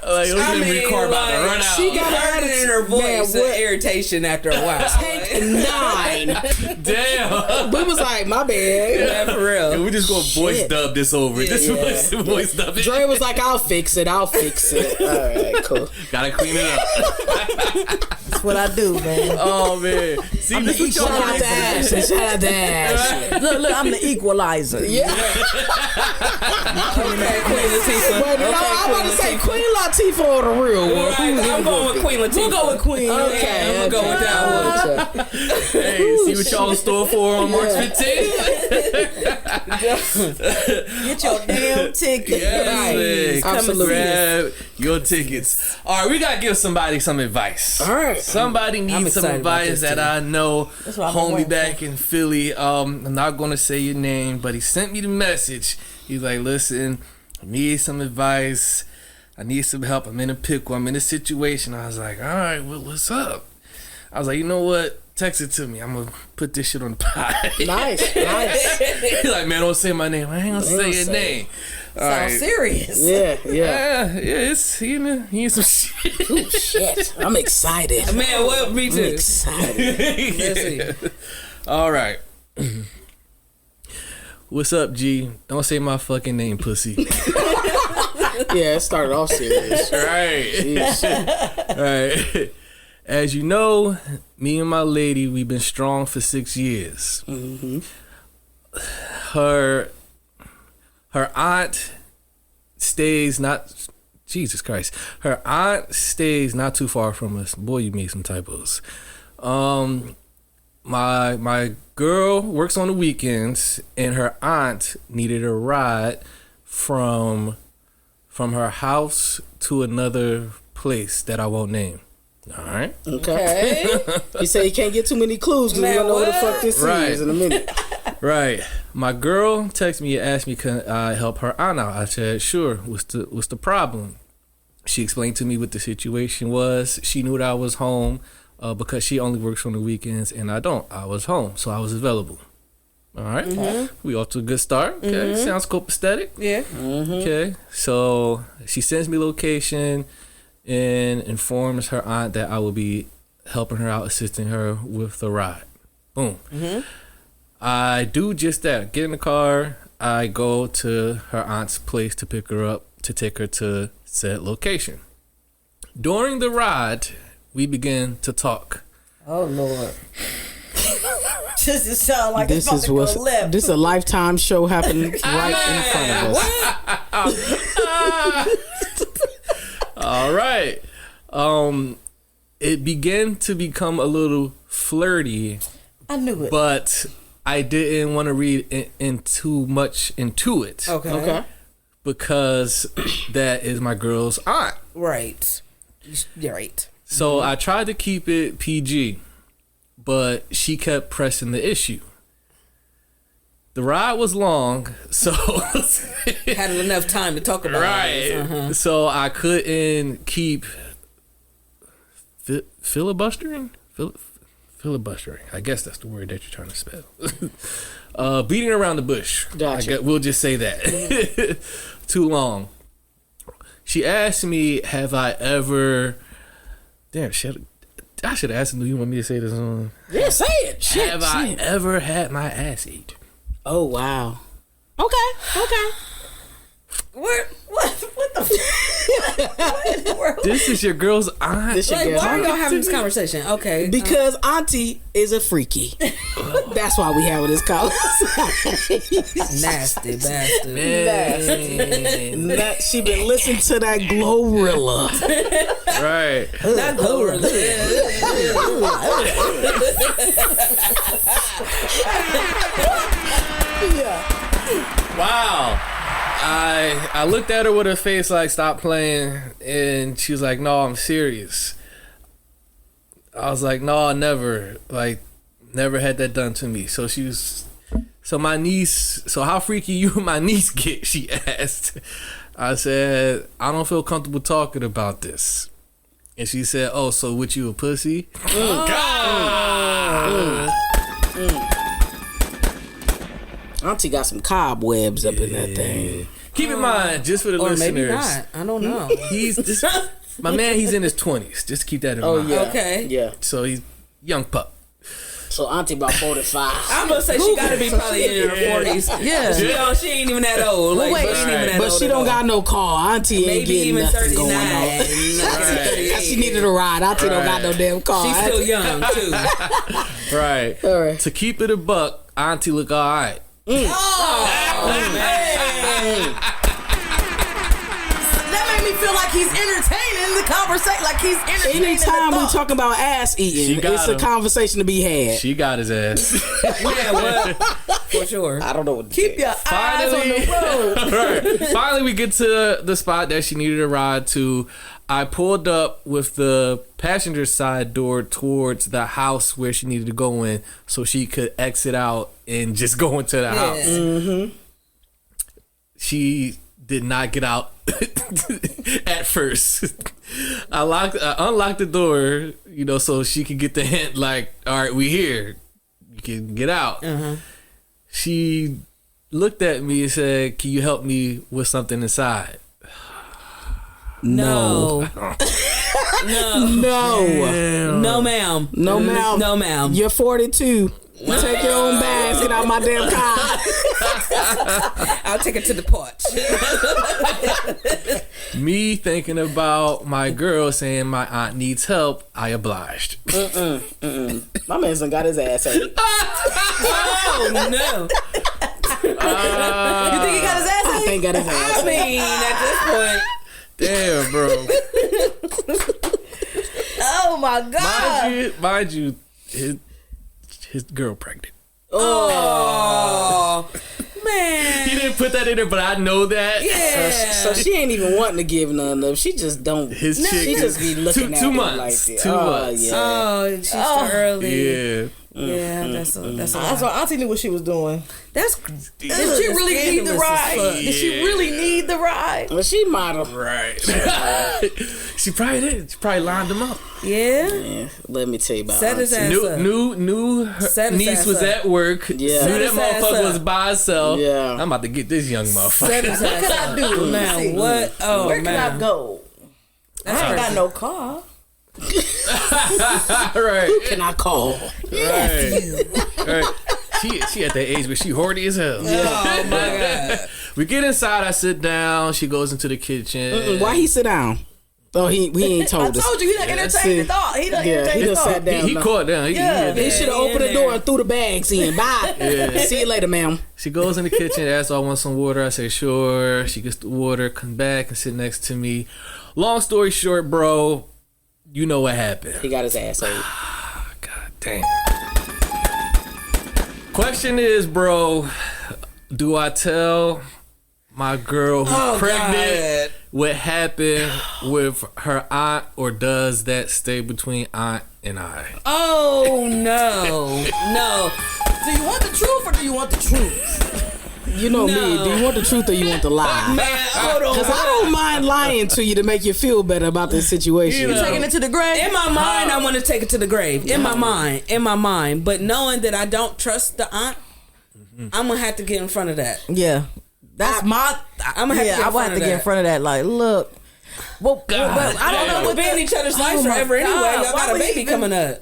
Like, it was I in mean, record about to like, run out. she got I heard it in her voice, Man, the what- irritation after a while. Take 9. Damn. We was like, my bad. Yeah, for real. And we just gonna voice Shit. dub this over. This Yeah. voice dub it. Dre was like, I'll fix it. All right, cool. Gotta clean it up. That's what I do, man. Oh man. See, this what Shout y'all out to Ashley. Shout out to Ashley. Look, I'm the equalizer. Yeah. Okay, Queen Latifah. But no, I'm about to say Queen Latifah or the real one. Right, I'm going with Queen Latifah. We'll go with Queen. Okay, I'm gonna go with that one. Hey, see what y'all in store for on March 15th? Get your damn ticket. Yes, man. Absolutely. Grab your tickets. All right, we gotta give somebody some advice. All right. Somebody I'm needs some excited about advice this, that too. I know. what I've been Homie waiting back in Philly. I'm not gonna say your name, but he sent me the message. He's like, listen, I need some advice. I need some help. I'm in a pickle. I'm in a situation. I was like, all right, well, what's up? I was like, you know what? Text it to me. I'm gonna put this shit on the pod. Nice. He's like, man, don't say my name. I ain't gonna say your name. All Sound right. serious. Yeah. Yeah, it's he in some shit. Shit. I'm excited. Man, what? Me I'm too. excited. Let's see. All right. What's up, G? Don't say my fucking name, pussy. Yeah, it started off serious. Right. Right. As you know, me and my lady, we've been strong for 6 years. Mm-hmm. Her aunt stays not... Jesus Christ. Her aunt stays not too far from us. Boy, you made some typos. My girl works on the weekends, and her aunt needed a ride from her house to another place that I won't name. All right. Okay. He said he can't get too many clues because we don't know what the fuck this is in a minute. Right. My girl texted me and asked me, can I help her aunt out? I said, sure. What's the problem? She explained to me what the situation was. She knew that I was home because she only works on the weekends and I don't. I was home, so I was available. All right. Mm-hmm. We off to a good start. Okay. Mm-hmm. Sounds copacetic. Yeah. Mm-hmm. Okay. So she sends me location and informs her aunt that I will be helping her out, assisting her with the ride. Boom. Mm-hmm. I do just that. Get in the car. I go to her aunt's place to pick her up, to take her to said location. During the ride, we begin to talk. Oh, Lord. Just sound like this is what this is a Lifetime show happening right in front of us. All right. It began to become a little flirty. I knew it. But I didn't want to read in too much into it. Okay. Because that is my girl's aunt. Right. You're right. So I tried to keep it PG, but she kept pressing the issue. The ride was long, so had enough time to talk about it. Right. So I couldn't keep filibustering. Filibustering. I guess that's the word that you're trying to spell. Beating around the bush. Gotcha. We'll just say that. Too long. She asked me, have I ever... Damn, I should have asked him, do you want me to say this on... Yeah, say it. Have I ever had my ass ate? Oh, wow. Okay. What the world? This is your girl's aunt. Why are y'all having this conversation? Okay. Because Auntie is a freaky. That's why we having this conversation. Nasty bastard. Nasty. She been listening to that Glorilla. Right. That Glorilla. Yeah. Wow. I looked at her with her face like, stop playing, and she was like, no, I'm serious. I was like, no, never had that done to me. So my niece, so how freaky you and my niece get, she asked. I said, I don't feel comfortable talking about this. And she said, oh, so with you a pussy? God! Auntie got some cobwebs up in that thing. Keep in mind, just for the listeners. Maybe not. I don't know. My man, he's in his 20s. Just keep that in mind. Oh, yeah. Okay. Yeah. So he's young pup. So Auntie about 45. I'm gonna say she gotta be probably in her 40s. Yeah. She ain't even that old. Like, wait, but she don't got no car. Auntie ain't getting even nothing 39. going on. She needed a ride. Auntie don't got no damn car. She's still young too. Right. All right. To keep it a buck, Auntie look all right. Oh, man. That made me feel like he's entertaining the conversation. Like he's entertaining. Anytime we talk about ass eating, it's a conversation to be had. She got his ass. Yeah, well, for sure. I don't know what to Keep your eyes on the road. Right. Finally, we get to the spot that she needed a ride to. I pulled up with the passenger side door towards the house where she needed to go in so she could exit out and just go into the house. Mm-hmm. She did not get out at first. I unlocked the door, so she could get the hint like, all right, we here. You can get out. Uh-huh. She looked at me and said, can you help me with something inside? No. No, ma'am. No, ma'am. No, ma'am. You're 42. You take your own baths. Let's get out my damn car. I'll take it to the porch. Me thinking about my girl saying my aunt needs help, I obliged. My man's done got his ass ate. Oh no! You think he got his ass? I think got his ass. I mean, at this point, Damn, bro. Oh my God! Mind you, his girl pregnant. oh man, He didn't put that in there, but I know that. yeah. So she ain't even wanting to give none of. She just don't. His chick She just be looking at two him months. like that. 2 months. Yeah. Oh, she's too early. Yeah. Yeah, that's a That's why Auntie knew what she was doing. that's. Did she really need the ride? Did she really need the ride? Well, she might have. Right. She probably did. She probably lined him up. Yeah. Yeah, let me tell you about Set his Auntie. ass up. Knew her Set his niece ass was up. at work. Yeah. Knew Set that his ass motherfucker up. was by herself. Yeah. I'm about to get this young motherfucker. Set his ass What can I up. do? Man, See, what? Oh Where man, can I go? That's I ain't got crazy. no car. Right. Can I call? Right. She at that age where she horny as hell. Oh my god. We get inside. I sit down. She goes into the kitchen. Why he sit down? Oh, he ain't told I us. told you he done entertained the thought. He done entertained he the done thought. sat down. He caught down. Yeah. He should have opened the door and threw the bags in. Bye. See you later, ma'am. She goes in the kitchen, asks, I want some water. I say, sure. She gets the water, comes back and sit next to me. Long story short, bro, you know what happened. He got his ass ate. God damn. Question is, bro, do I tell my girl who's pregnant what happened with her aunt, or does that stay between aunt and I? Oh no, no. Do you want the truth or do you want the truth? You know me. Do you want the truth or you want the lie? Man, hold on. Because I don't mind lying to you to make you feel better about this situation. You know. Taking it to the grave? In my mind, I want to take it to the grave. In my mind. But knowing that I don't trust the aunt, I'm gonna have to get in front of that. Yeah. That's my. I'm gonna have to get in I will front have of to get in that. front of that. Like, look. Well, I don't know We'll what be in each other's lives my forever anyway. God, Y'all why got a would he baby even- coming up.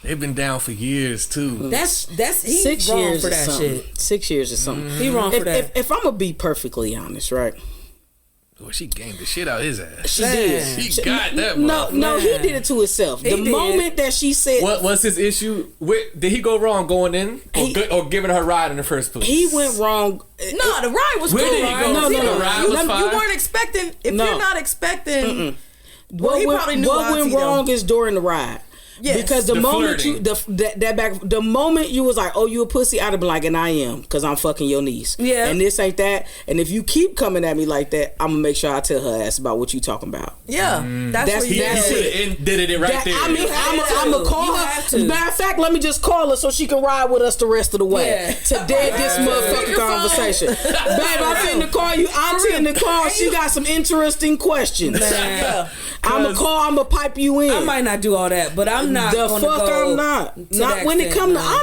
They've been down for years, too. That's he's 6 wrong years for or that something. shit. 6 years or something. He wrong for that. If I'm gonna be perfectly honest, right? Well, she gamed the shit out his ass. She Man. did. She got that No, motherfucker. no, he did it to himself. The did. moment that she said What was his issue? Did he go wrong going in or giving her a ride in the first place? he went wrong. No, the ride was Where cool. did he go? No, no, no. The ride You, was you fine? weren't expecting. If No. you're not expecting, What he went, probably knew what went Auntie, though. wrong is during the ride. Yes. Because the The moment flirting. the moment you was like, oh, you a pussy, I'd have been like, and I am, because I'm fucking your niece. Yeah. And this ain't that. And if you keep coming at me like that, I'm gonna make sure I tell her ass about what you talking about. yeah, that's That's- what you that's He it. put it in, did it right That- there. I mean, I'm gonna call You her. have to. Matter of fact, let me just call her so she can ride with us the rest of the way Yeah. to dead this motherfucking conversation. Babe, I'm finna call you. Auntie in the car. She got some interesting questions. Man, I'm gonna pipe you in. I might not do all that, but I'm not The gonna fuck go I'm not. to Not that when it extent, come to no.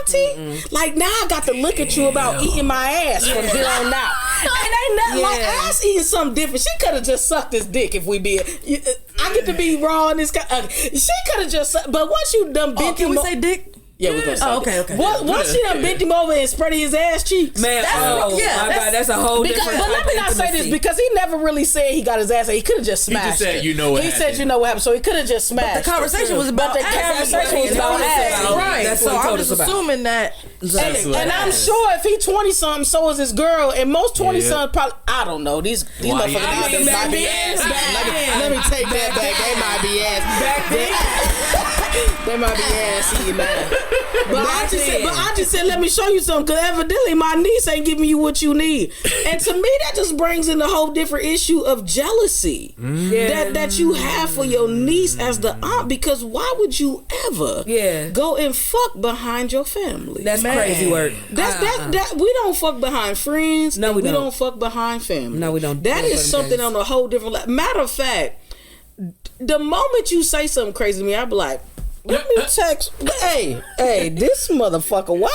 auntie. Like now I got to look at you about eating my ass from here on out. And ain't nothing like Yeah. ass eating something different. She could have just sucked his dick if we be. I get to be raw in this. She could have just. But once you done bent Can him we o- say dick? Yeah, we're gonna say. Oh, that. okay. Once she done bent him over and spread his ass cheeks. Man, That's- oh yeah, my that's- God, that's a whole Because, different but let type me of not say this intimacy. because he never really said he got his ass. He could have just smashed. said, it. "You know what He happened." said, "You know what happened." So he could have just smashed. The conversation was about But the ass. conversation was about ass. Right. That's So what he I'm told just us about. assuming that. And I'm sure if he 20 something, so is his girl. And most 20 Yeah. something probably, I don't know. These Why motherfuckers you- out there back might be then, ass. back then. Let me take that back. They might be ass. Back then, They might be ass eating now. But I just said, then. let me show you something. Because evidently my niece ain't giving you what you need. And to me, that just brings in a whole different issue of jealousy that you have for your niece as the aunt. Because why would you ever go and fuck behind your family? that's crazy work. That we don't fuck behind friends. No, we we don't. don't fuck behind family. No, we don't. That We don't is fuck something behind- on a whole different level. Matter of fact, the moment you say something crazy to me, I be like, let me text. Hey, this motherfucker. Why?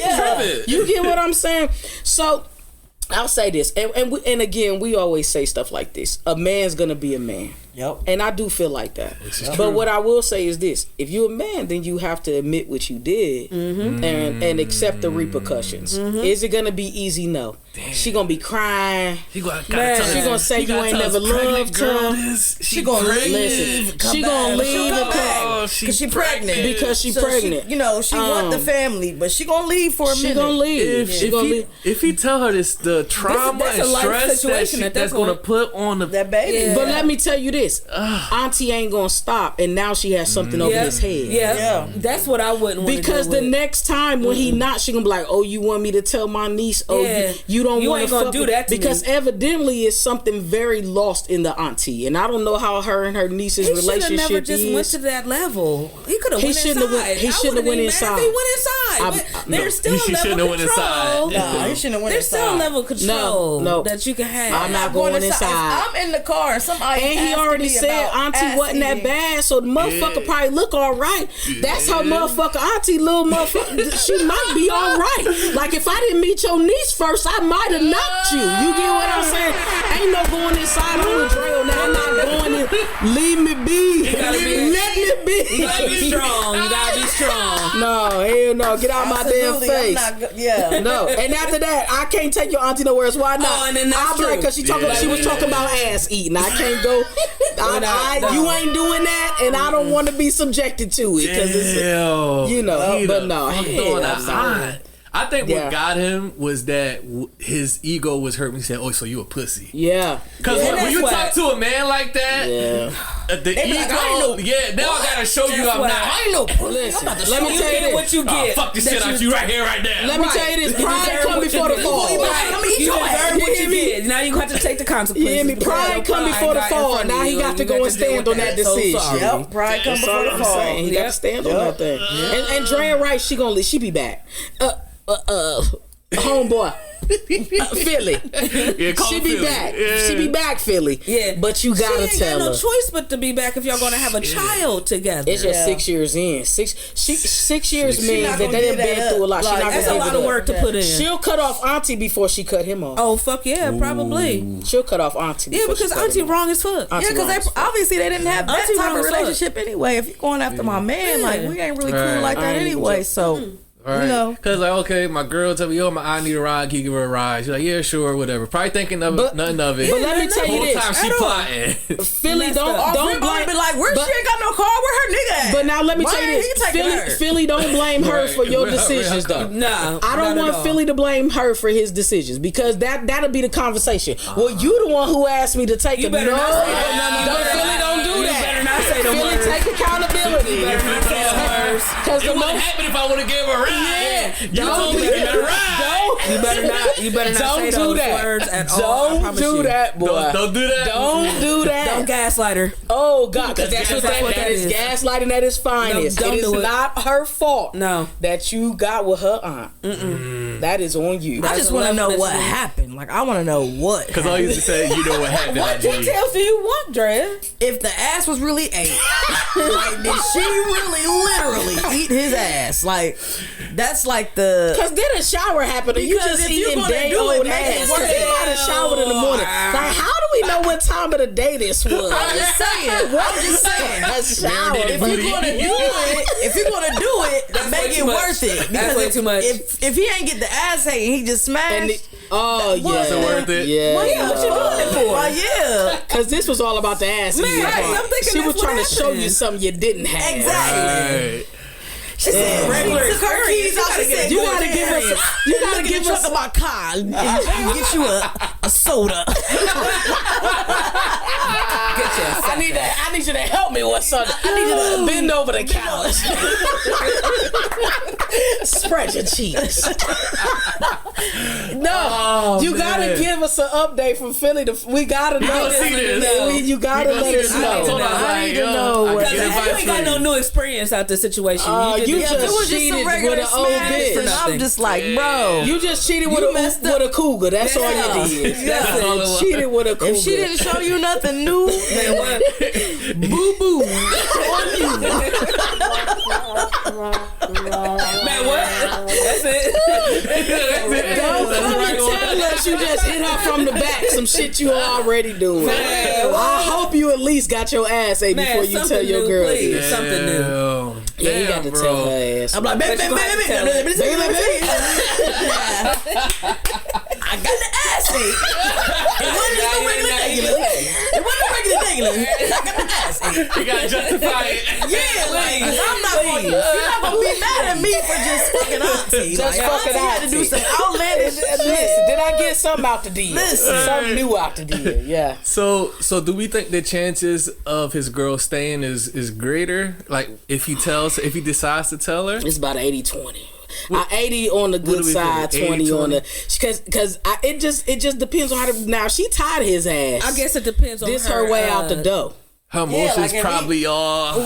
Yeah. You get what I'm saying? So I'll say this, and again, we always say stuff like this. A man's gonna be a man. Yep. And I do feel like that. But what I will say is this: if you're a man, then you have to admit what you did and accept the repercussions. Is it gonna be easy? No. Damn. She gonna be crying. She gonna say you ain't never loved her. She gonna leave. She gonna leave because she pregnant. Because she pregnant. She want the family, but she gonna leave for a minute. She gonna leave. If he tell her this, the trauma and stress that's gonna put on that baby. Yeah. But let me tell you this: Auntie ain't gonna stop, and now she has something over his head. Yeah, that's what I wouldn't want. Because the next time when he not, she gonna be like, "Oh, you want me to tell my niece? Oh, you don't want to do that because evidently it's something very lost in the auntie, and I don't know how her and her niece's relationship is. He never just went to that level. He could have went inside. He shouldn't have went inside. He went inside. There's still a level of control. No, he shouldn't have went inside. There's still a level of control that you can have. I'm not going inside. I'm in the car. And he already said auntie wasn't that bad, so the motherfucker probably look all right. That's how motherfucker auntie little motherfucker. She might be all right. Like if I didn't meet your niece first, I might have knocked you. You get what I'm saying? Ain't no going inside on the trail now. I'm not going in. Leave me be. Let me be. You gotta be strong. You gotta be strong. No, hell no. Get out my damn face. No. And after that, I can't take your auntie nowhere else. Why not? Oh, and then that's I'm like, because she was talking about ass eating. I can't go. You ain't doing that, and I don't want to be subjected to it because it's but no. I think what got him was that his ego was hurt when he said, "Oh, so you a pussy?" Yeah. Because when you talk to a man like that, the ego, now I gotta show you up now. I ain't no pussy. Let me tell you what you get. Fuck this shit out you right here, right now. Let me tell you this: pride come before the fall. You deserve what you get. Now you got to take the consequences. Yeah, pride come before the fall. Now he got to go and stand on that decision. Yep, pride come before the fall. He got to stand on that thing. And Drea Rice, she be back. Homeboy. Philly. She be back. She be back, Philly. Yeah. But you gotta she tell ain't got her. no choice but to be back if y'all gonna have a child together. It's just 6 years in. Six years means that they done been through a lot. Like, that's a lot of work to put in. She'll cut off Auntie before she cut him off. Oh fuck yeah, probably. She'll cut off Auntie. Yeah, because Auntie wrong as fuck. Yeah, because obviously they didn't have that type of relationship anyway. If you're going after my man, like we ain't really cool like that anyway. So. Right. Because like, okay, my girl tell me, I need a ride. Can you give her a ride? She's like, yeah, sure, whatever. Probably thinking of nothing of it. But let me tell you this: the whole time she plotting. Philly don't blame. Be like, where she ain't got no car? Where her nigga at? But now let me tell you this: Philly don't blame her for your decisions, though. No, I don't want Philly to blame her for his decisions because that'll be the conversation. Well, you the one who asked me to take it. No, Philly don't do that. You better not say the Philly words. take accountability. You better not say the words. Because it wouldn't happen if I would have gave her a ride. Yeah. You told me to give her a ride. You better not say those words at all. Don't do that, boy. Don't do that. Don't do that. Don't gaslight her. Oh God, because that's what that is. Gaslighting at its finest. Don't it is do it. not her fault. No, that you got with her aunt. That is on you. I just want to know what happened. Like I want to know what. Because all you used to say, you know what happened. What details do you want, Dre? If the ass was really ate, like did she really literally eat his ass? Like that's like the. Because then a shower happened, and you just eating day old ass. Because they might have showered in the morning. Like how do we know what time of the day this was? I'm just saying. A shower. If you're gonna do it, make it worth it. That's way too much. If he ain't get the ass ate, he just smashed. Is it worth it? Yeah. What you doing it for? Yeah. Because this was all about the ass. Man, I'm thinking she was trying to show you something you didn't have. Exactly. She said regular experience. You gotta give us. You gotta give us my car and get you a soda. I need you to help me with something. I need you to bend over the couch. Spread your cheeks. No, you gotta give us an update from Philly. We gotta know. You gotta let us know. I need to know. You ain't got no new experience out the situation. You just cheated with an old bitch. And I'm just like, bro. You just cheated with a cougar. That's all you did. That's all. Cheated with a cougar. If she didn't show you nothing new, then what? Boo boo on you. Man, what? That's it. Don't come and tell us you just hit her from the back. Some shit you already doing. Man, I hope you at least got your ass ate before you tell your new, girl. Please. Something new. Yeah, you got to tell her ass. I'm like, baby. I got the ass ate. It wasn't no regular regular. It wasn't regular regular. I got the ass ate. You gotta justify it. Yeah, like, cause I'm not gonna, you're not gonna be mad at me for just fucking auntie. Just like, fucking auntie had to do some outlandish shit. Listen, did I get something out the deal? Something new out the deal, yeah. So do we think the chances of his girl staying is greater? Like if he decides to tell her? It's about 80-20. 80 on the good side, 20 on the because it just depends on how to. Now she tied his ass. I guess it depends on this her way out the door. Her emotions probably are.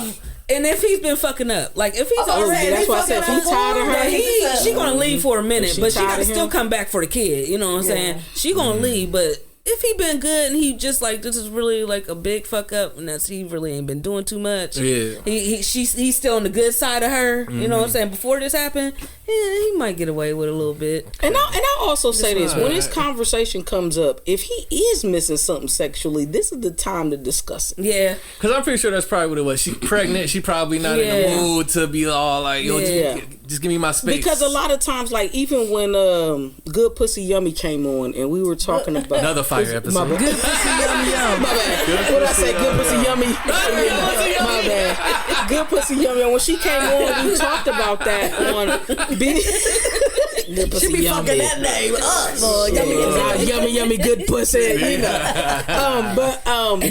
And if he's been fucking up, like if he's already, that's why I said if he's tired of her, she gonna leave for a minute, but she gotta still come back for the kid. You know what I'm saying? She gonna leave, but if he been good and he just like this is really like a big fuck up and that's he really ain't been doing too much. Yeah, he's still on the good side of her. You know what I'm saying? Before this happened, he might get away with a little bit. And I also say this: when this conversation comes up, if he is missing something sexually, this is the time to discuss it. Yeah, because I'm pretty sure that's probably what it was. She pregnant. She probably not in the mood to be all like, yo, just give me my space. Because a lot of times, like even when Good Pussy Yummy came on and we were talking about another fire episode. Good Pussy Yummy Yum. My bad. What did I say? Good Pussy Yummy. My bad. Good Pussy Yummy. When she came on, we talked about that on Good Pussy She be Yummy. fucking that name up. Yummy good pussy. You know. But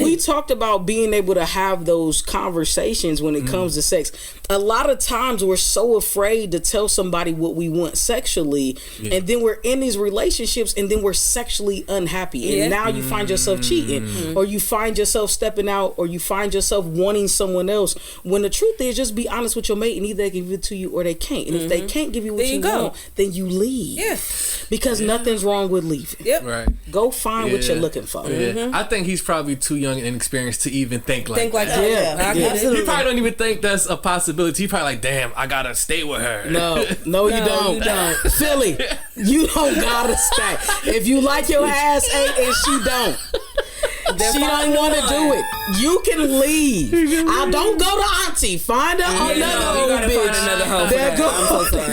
we talked about being able to have those conversations when it comes to sex. A lot of times we're so afraid to tell somebody what we want sexually, and then we're in these relationships and then we're sexually unhappy, and now you find yourself cheating, or you find yourself stepping out, or you find yourself wanting someone else, when the truth is just be honest with your mate and either they can give it to you or they can't. And if they can't give you what you want, then you leave. Because nothing's wrong with leaving. Right. Go find what you're looking for. I think he's probably too young and inexperienced to even think like that. He probably don't even think that's a possibility. He probably like, damn, I gotta stay with her. No, you don't. Philly, you don't gotta stay. If you like your ass ate and she don't. She don't want to do it. You can leave. I don't go to auntie. Find another old bitch. There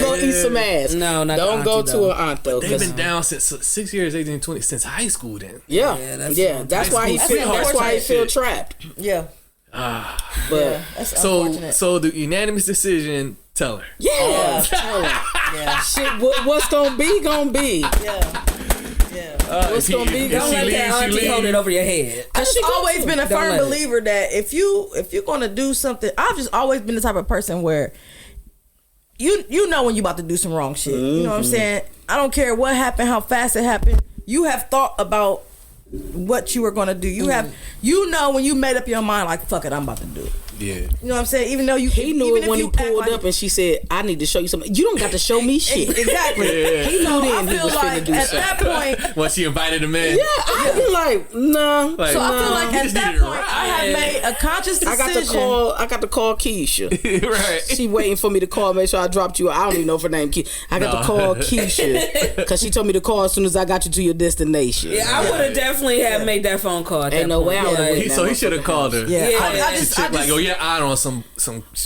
go eat some ass. No, not don't go to an aunt though. They've been down since 6 years, 18, 20 since high school. Then that's why he feel trapped. But so the unanimous decision. Tell her. Tell her. Shit, what's gonna be? What's gonna be? Don't let that auntie hold it over your head. I've just always been a firm believer that if you're gonna do something, I've just always been the type of person where you know when you about to do some wrong shit. You know what I'm saying? I don't care what happened, how fast it happened. You have thought about what you were gonna do. You know when you made up your mind, like fuck it, I'm about to do it. Yeah. You know what I'm saying? Even though he knew it when he pulled up and she said, I need to show you something. You don't got to show me shit. Exactly. He knew then he was like finna do at something. that point, when she invited him in. I'd be like, no. Like, so I feel like at that point I have made a conscious decision. I got to call Keisha. Right. She waiting for me to call, make sure I dropped you. I don't even know if her name Keisha. I got to call Keisha because she told me to call as soon as I got you to your destination. Yeah, I would have definitely have made that phone call. Ain't no way I would have. So he should have called her. Yeah. I just like, oh yeah, I don't know some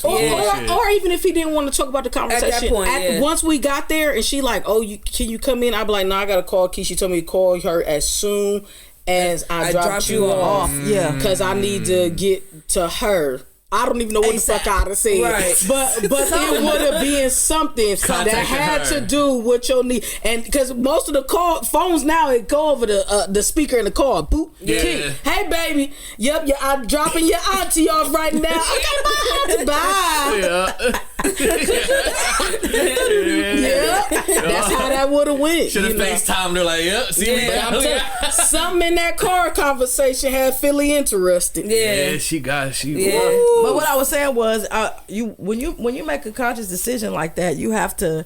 or even if he didn't want to talk about the conversation. At that point, once we got there and she like, oh, can you come in? I'd be like, no, I gotta call Keisha. She told me to call her as soon as I dropped you off. Yeah, because I need to get to her. I don't even know what the fuck I'd have said. Right. But it would have been something that had to do with your need. And because most of the phones now, it go over the speaker in the car. Boop. Yeah. Key. Hey, baby. Yep, I'm dropping your auntie off right now. I got my auntie. Bye. Yeah. That's how that would have went. Should have FaceTimed her like, yep, see me back. Something in that car conversation had Philly interested. Yeah, she. But what I was saying was, when you make a conscious decision like that, you have to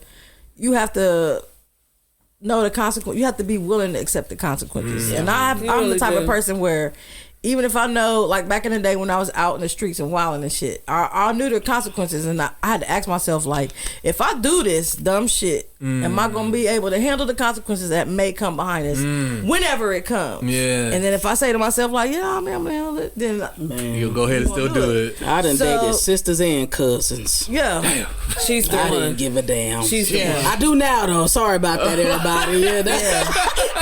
know the consequence. You have to be willing to accept the consequences. And I'm the type of person where, even if I know, like back in the day when I was out in the streets and wilding and shit, I knew the consequences, and I had to ask myself, like, if I do this dumb shit, Am I going to be able to handle the consequences that may come behind this whenever it comes? Yeah. And then if I say to myself, like, yeah, I'm going to handle it, then you'll go ahead and still do it. I done dated sisters and cousins. Yeah. Damn. She's the I one. didn't give a damn. She's the one. I do now, though. Sorry about that, everybody. Yeah,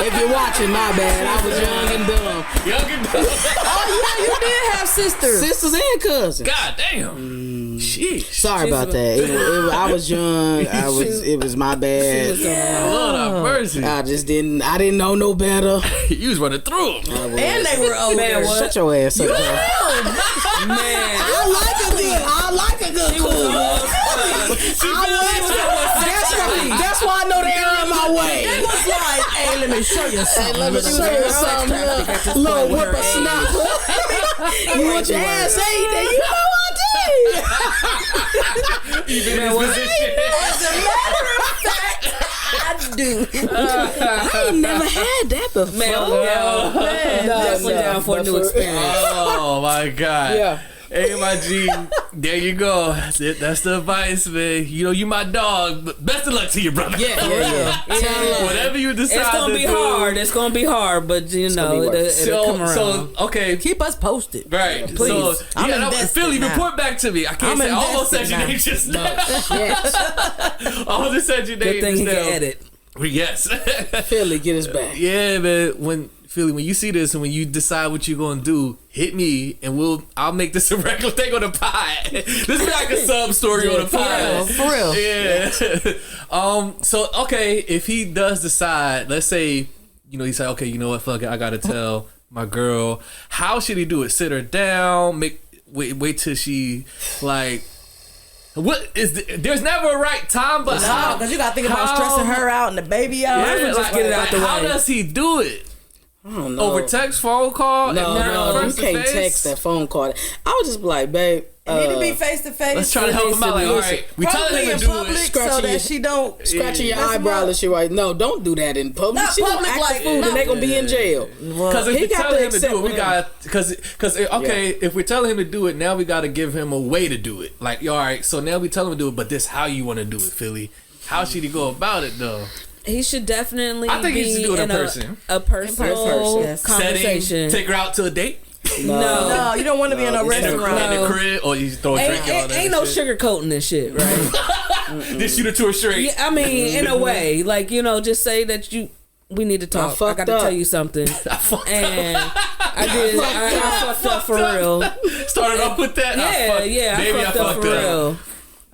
if you're watching, my bad. I was young and dumb. Oh, yeah, you did have sisters. Sisters and cousins. God damn. Sheesh. Sorry about that. I was young. It was my bad. Lord have mercy. I didn't know no better. You was running through them. And they were older. Man, what? Shut your ass up. Man. I like a good cool. That's why I know they are in my way. It was like, hey, let me show you something. Let me show you something. Little whippersnapper. You want your ass ate? Then you know I did. Even in his position. As a matter of fact, I do. I ain't never had that before. Man, definitely down for a new experience. Oh my God. Yeah. Hey, my G, there you go. That's the advice, man. You know, you my dog, but best of luck to you, brother. Yeah. Whatever you decide It's gonna be hard. It's gonna be hard, but you know, it'll come around. So, okay. Keep us posted. Right. Please. So, I'm invested Philly, now. report back to me. I can't say, I almost said your name just now. I almost said your name Good thing just he now. can edit. Yes. Philly, get us back. Yeah, man. Philly, when you see this and when you decide what you're gonna do, hit me and I'll make this a regular thing on the pod. This is like a sub story on the pod. For real. Yeah. So okay, if he does decide, let's say, he said, okay, you know what, fuck it, I gotta tell my girl. How should he do it? Sit her down, wait till she like. There's never a right time, but how? Because you gotta think about stressing her out and the baby out. Yeah, just get it out the way. How does he do it? I don't know. Over text, phone call? No, you can't text that phone call. I would just be like, babe. You need to be face to face. Let's try to help him out. Like, all right, we telling him to do it. So that she don't scratching your eyebrow and shit. Right? No, don't do that in public. Not she public, gonna act like a fool, and they gonna be in jail. Because if we telling him to do it, we got if we're telling him to do it, now we got to give him a way to do it. Like, all right, so now we tell him to do it, but this how you want to do it, Philly. How should he go about it though? He should definitely. I think he should do it in person. A personal conversation. Setting, take her out to a date. No, you don't want to be in a restaurant. In the crib, or you throw a drink on. Ain't no sugarcoating this shit, right? Just shoot it to her straight. Yeah, I mean, in a way, like just say that we need to talk. I got to tell you something. I fucked up for real. Started off with that. I fucked up for real.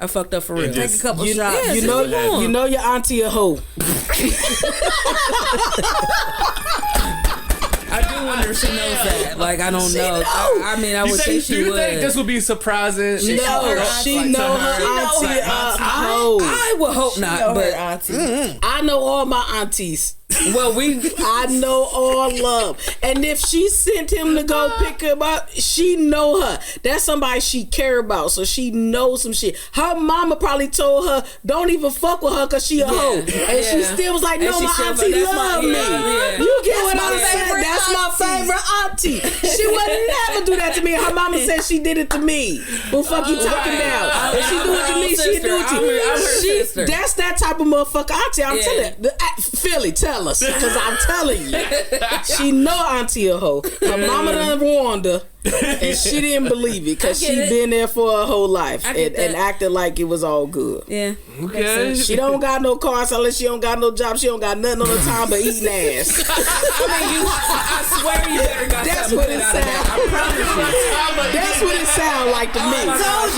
I fucked up for real. Take a couple shots. Yeah, you know your auntie a hoe. I do wonder if she knows that. Like, I don't know. I mean, I would think she would. Do you think this would be surprising? She know her auntie a hoe. I would hope not, but I know all my aunties. Well, I know all of them. And if she sent him to go pick him up, she know her. That's somebody she care about, so she knows some shit. Her mama probably told her, don't even fuck with her because she a hoe. And she still was like, no, my auntie love me. You get what I'm saying? That's my favorite auntie. She would never do that to me. Her mama said she did it to me. What fuck you talking about? If she do it to me, she do it to you. That's that type of motherfucker auntie. I'm telling you. Philly, tell us, because I'm telling you, she know auntie a hoe. Her mama done warned her, and she didn't believe it because she been there for her whole life and acted like it was all good. Yeah. Okay. She don't got no car, so unless she don't got no job, she don't got nothing on the time but eating ass. I swear you better got That's what it sounds. I promise you. That's what it sounds like to me.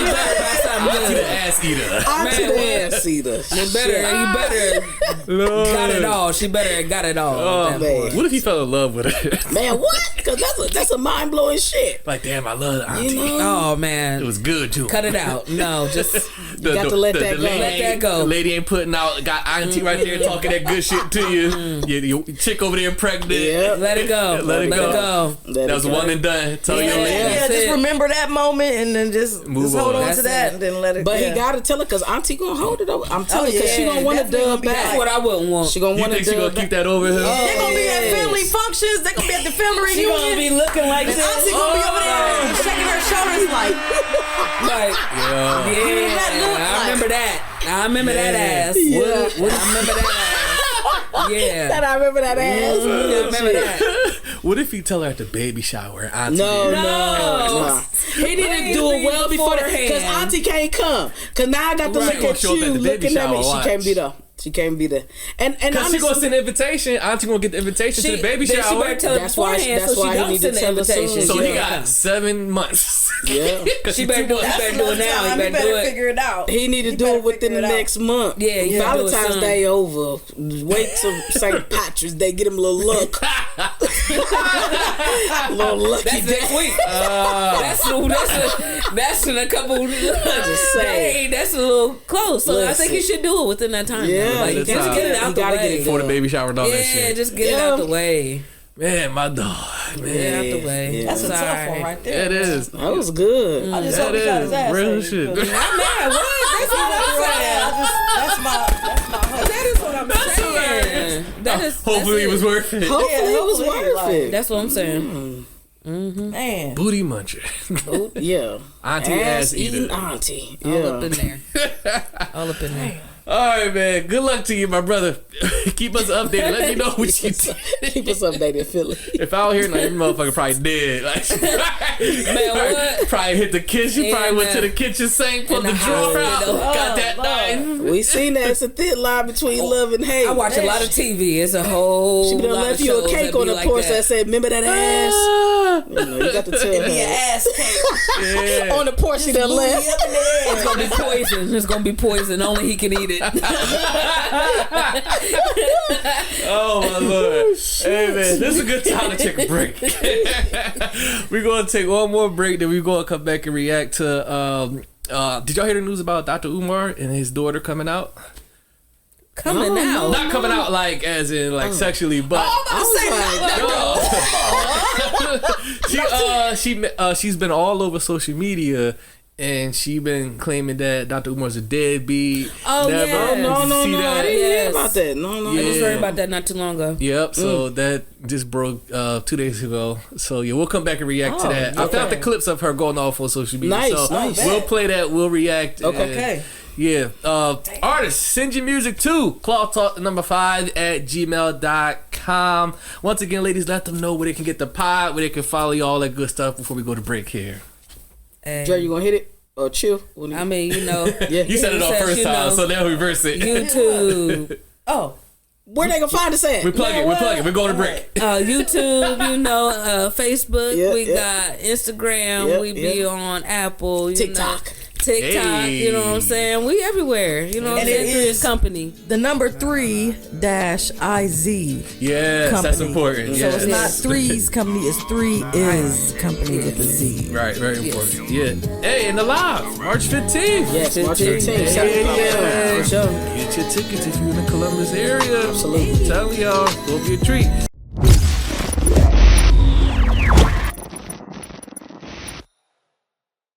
You better got something To the good. ass eater. Auntie the ass eater. You better got it all. She better got it all. Oh, man. What if he fell in love with her? Man, what? Because that's a mind blowing shit. Like, damn, I love auntie. Oh man, It was good too. cut it out. No, just You got to let that go. Let that go. The lady ain't putting out. Got auntie right there talking that good shit to you. Your chick over there pregnant. Yeah. let it go. Let it go. Let That was it go. one and done. Tell your lady. Yeah, just remember that moment and then just Move hold on. on to that and then let it. But he got to tell her because auntie gonna hold it over. I'm telling you, because she gonna want to dub That's back. what I wouldn't want. She gonna You want to think she gonna dub keep back. that over her? They're gonna be at family functions. They're gonna be at the family She reunion. gonna be looking like And this. auntie gonna be over there shaking her shoulders like, Like, Yeah. yeah, that look I like? remember that. I remember that ass. Yeah. I remember that ass. Yeah. That I remember that ass. I remember that. What if you tell her at the baby shower? Auntie No. He didn't do it well before that because Auntie can't come. Because now I got to look at you looking at me. She can't be there. She can't be there. And she gonna send an invitation. Auntie gonna get the invitation to the baby shower. She better tell that's why he need to tell the invitation. So he got 7 months. Yeah. She better do it. He better do it now. He better figure it out. He need to do it within the next month. Yeah. Valentine's Day over. Wait till St. Patrick's Day. Get him a little look. Little lucky that's next week. That's in a couple. Just saying. That's a little close. So I think he should do it within that time. Yeah. Like, just get it out the way Before the baby shower and all that shit. Yeah, just get it out the way. Man, my dog. Man. Get it out the way. Yeah. That's a tough one right there. It is. That was good. I just hope he got his ass. Real shit. I'm mad. What? That's what I'm saying. That's my husband. That is what I'm saying. That is. Hopefully it was worth it. Hopefully it was worth it. That's what I'm saying. Man. Booty muncher. Oh, yeah. Auntie ass eating eater. auntie. All up in there. All up in there. All right, man. Good luck to you, my brother. Keep us updated. Let me know what you did. Keep us updated, Philly. If I don't hear nothing, your motherfucker probably dead. Like, Man, what? Probably hit the kitchen. Yeah, probably went to man. the kitchen sink, pulled the the drawer out, hospital. got that knife. We seen that. It's a thin line between love and hate. I watch a lot of TV. It's a whole. She done lot left of you a shows cake that on be the like porch that said, "Remember that ass." You got to tell Be an her. ass cake. Yeah. On the porch, she done left. It's gonna be poison. It's gonna be poison. Only he can eat it. Oh my lord. Hey man, this is a good time to take a break. We're gonna take one more break, then we're gonna come back and react to did y'all hear the news about Dr. Umar and his daughter coming out? Coming out. Not coming out like as in like sexually, but she's been all over social media. And she been claiming that Dr. Umar's a deadbeat. Oh, Never. yes. No. I didn't hear Yes. about that. No. I just heard about that not too long ago. Yep. So that just broke 2 days ago. So yeah, we'll come back and react to that. I found the clips of her going off on social media. Nice. We'll play that. We'll react. Okay. Yeah. Artists, send your music to clawtalk5@gmail.com. Once again, ladies, let them know where they can get the pod, where they can follow you, all that good stuff before we go to break here. Dre, you gonna hit it or chill? I mean, you know. Yeah. You said it on first time, so now we reverse it. YouTube. Oh. Where they gonna find us at? We plug it. We're going to break. YouTube, you know, Facebook. Yeah, we got Instagram. Yeah, we be on Apple. You TikTok. Know, TikTok. Hey. You know what I'm saying? We everywhere. You know what I'm And saying? it Through is this company. the number 3-IZ. Yes, company. that's important. So Yes. it's not threes company, it's 3-IZ company with a Z. Right, very important. Yeah. Hey, and the live, March 15th. Yes, March 15th. Yeah. For sure. Get your tickets if you're in the Columbus area. Absolutely. Tell y'all, go be a treat.